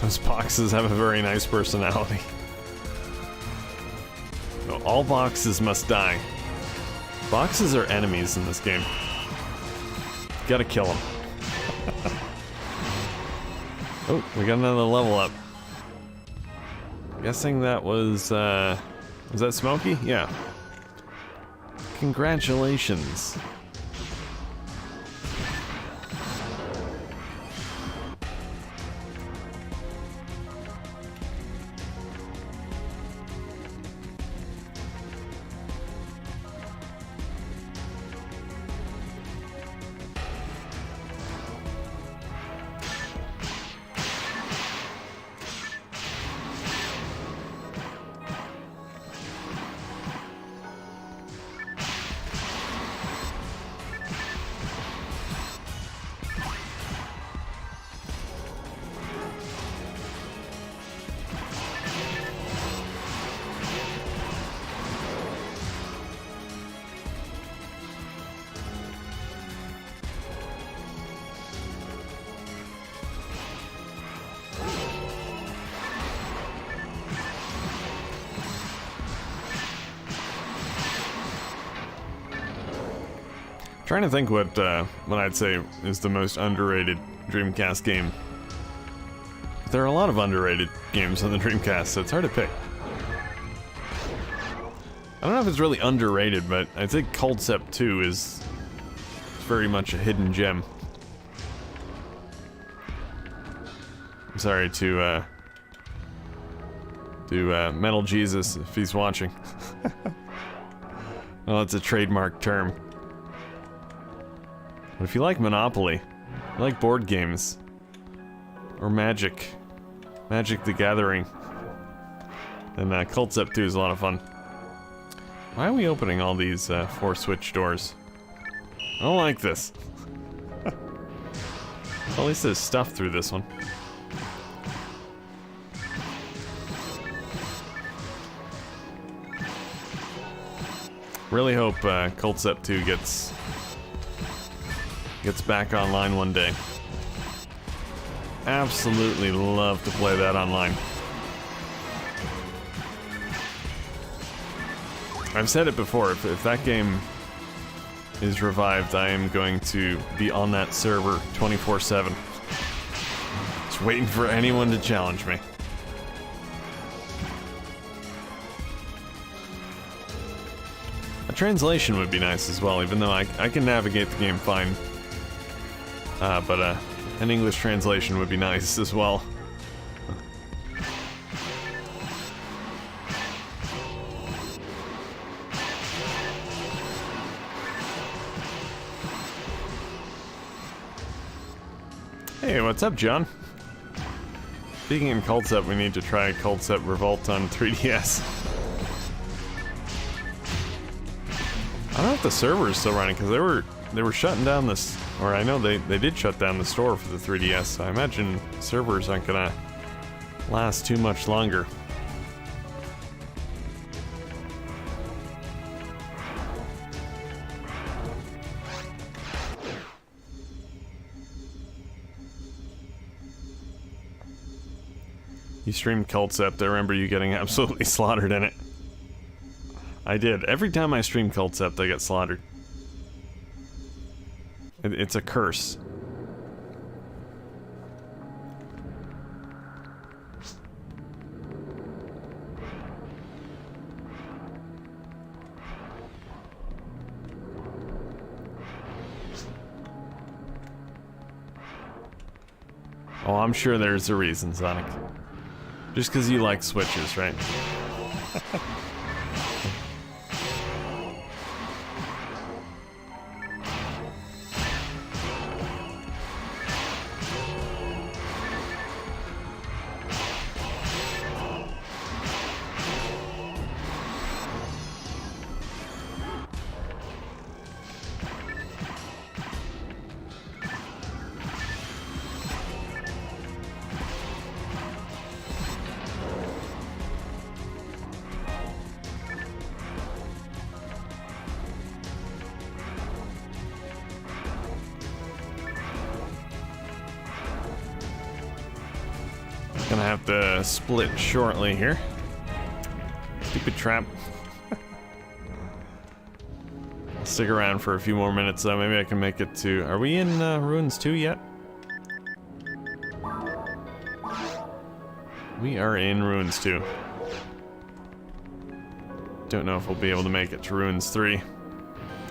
Those boxes have a very nice personality. No, all boxes must die. Boxes are enemies in this game. Gotta kill them. Oh, we got another level up. Guessing that was that Smokey? Yeah. Congratulations. Trying to think what I'd say is the most underrated Dreamcast game. There are a lot of underrated games on the Dreamcast, so it's hard to pick. I don't know if it's really underrated, but I think Concept 2 is very much a hidden gem. I'm sorry to Metal Jesus if he's watching. Well, it's a trademark term. But if you like Monopoly, you like board games, or Magic the Gathering, then Concept 2 is a lot of fun. Why are we opening all these 4-switch doors? I don't like this. At least there's stuff through this one. Really hope Concept 2 gets back online one day. Absolutely love to play that online. I've said it before, if that game is revived, I am going to be on that server 24/7. Just waiting for anyone to challenge me. A translation would be nice as well, even though I can navigate the game fine. But an English translation would be nice as well. Hey, what's up, John? Speaking in Concept, we need to try Concept Revolt on 3DS. I don't know if the server is still running, because they were shutting down this, Or I know they did shut down the store for the 3DS, so I imagine servers aren't gonna last too much longer. You streamed Cultsept, I remember you getting absolutely slaughtered in it. I did. Every time I stream Cultsept, I get slaughtered. It's a curse. Oh, I'm sure there's a reason, Sonic. Just because you like switches, right? Gonna have to split shortly here. Stupid trap. I'll stick around for a few more minutes though. Maybe I can make it to... Are we in Ruins 2 yet? We are in Ruins 2. Don't know if we'll be able to make it to Ruins 3.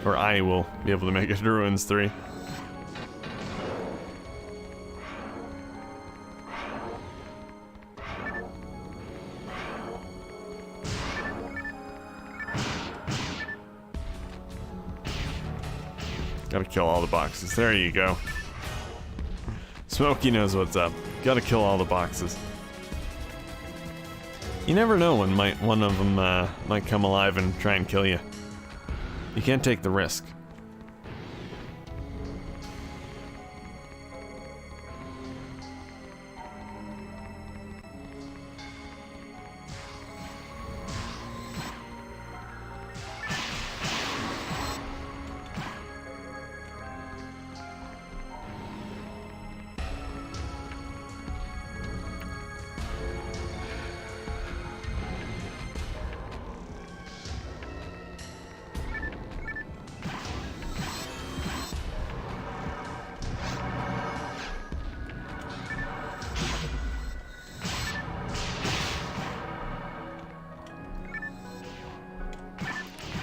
Or I will be able to make it to Ruins 3. Gotta kill all the boxes. There you go. Smokey knows what's up. Gotta kill all the boxes. You never know when one of them might come alive and try and kill you. You can't take the risk.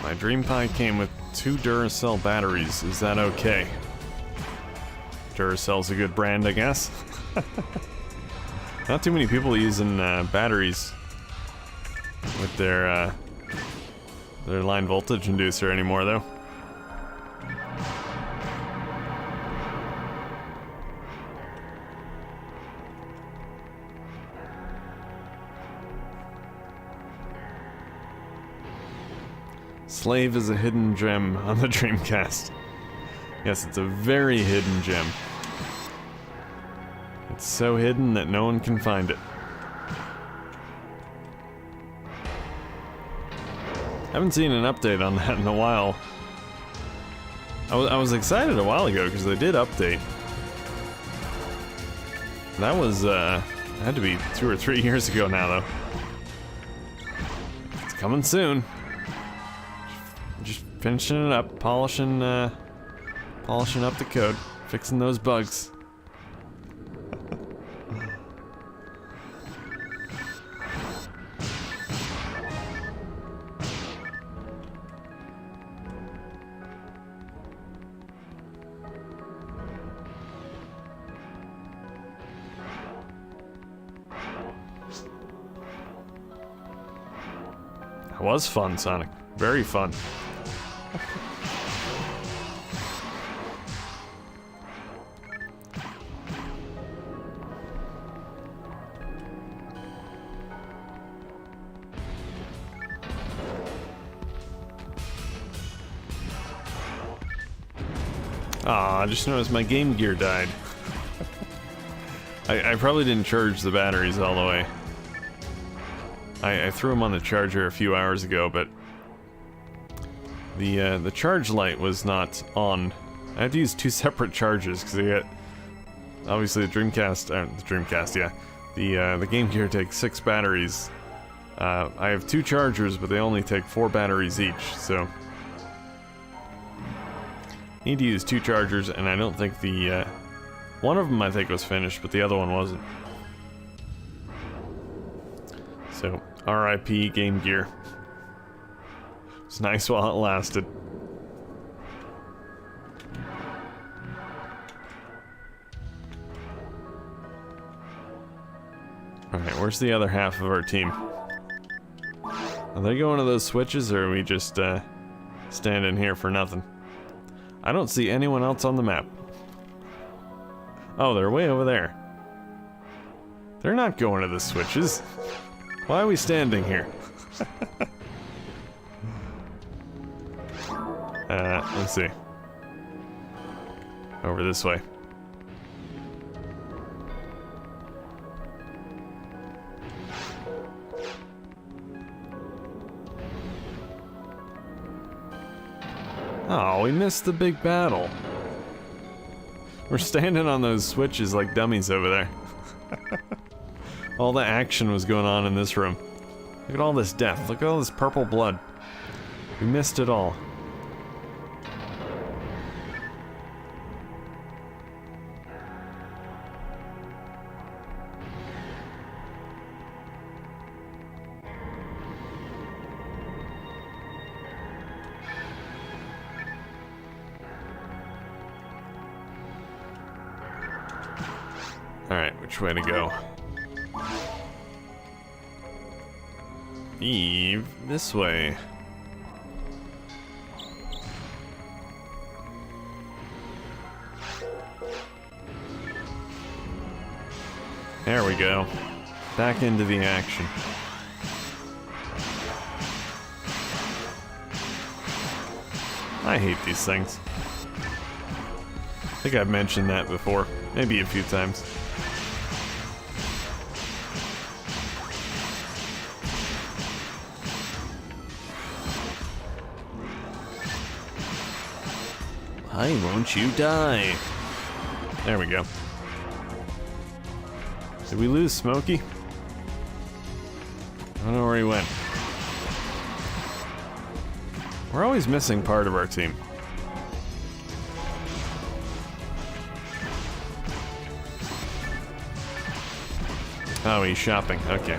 My Dream Pie came with 2 Duracell batteries. Is that okay? Duracell's a good brand, I guess. Not too many people using batteries with their line voltage inducer anymore, though. Slave is a hidden gem on the Dreamcast. Yes, it's a very hidden gem. It's so hidden that no one can find it. Haven't seen an update on that in a while. I was excited a while ago because they did update. That was, had to be 2 or 3 years ago now, though. It's coming soon. Just finishing it up, polishing up the code, fixing those bugs. That was fun, Sonic. Very fun. Aw, I just noticed my Game Gear died. I probably didn't charge the batteries all the way. I threw them on the charger a few hours ago, but the charge light was not on. I had to use 2 separate chargers because I get obviously the Dreamcast, yeah. The Game Gear takes 6 batteries. I have 2 chargers, but they only take 4 batteries each, so need to use 2 chargers, and I don't think the one of them I think was finished, but the other one wasn't. So, RIP Game Gear. It's nice while it lasted. Alright, where's the other half of our team? Are they going to those switches, or are we just standing here for nothing? I don't see anyone else on the map. Oh, they're way over there. They're not going to the switches. Why are we standing here? Let's see. Over this way. Oh, we missed the big battle. We're standing on those switches like dummies over there. All the action was going on in this room. Look at all this death. Look at all this purple blood. We missed it all. Alright, which way to go? Eve, this way. There we go. Back into the action. I hate these things. I think I've mentioned that before, maybe a few times. Why won't you die? There we go. Did we lose Smokey? I don't know where he went. We're always missing part of our team. Oh, he's shopping. Okay.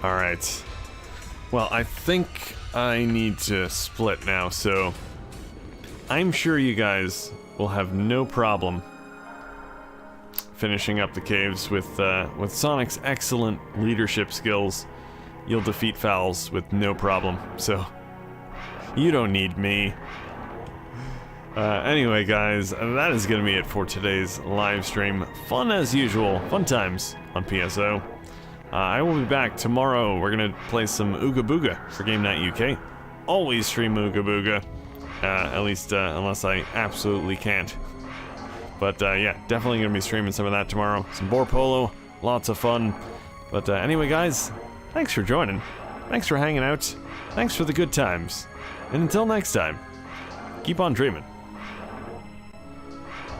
Alright. Well, I think I need to split now, so I'm sure you guys will have no problem finishing up the caves with Sonic's excellent leadership skills. You'll defeat Fowls with no problem, so you don't need me. Anyway, guys, that is going to be it for today's live stream. Fun as usual, fun times on PSO. I will be back tomorrow. We're going to play some Ooga Booga for Game Night UK. Always stream Ooga Booga, at least unless I absolutely can't. But yeah, definitely going to be streaming some of that tomorrow. Some Boar Polo, lots of fun. But anyway, guys, thanks for joining. Thanks for hanging out. Thanks for the good times. And until next time, keep on dreaming.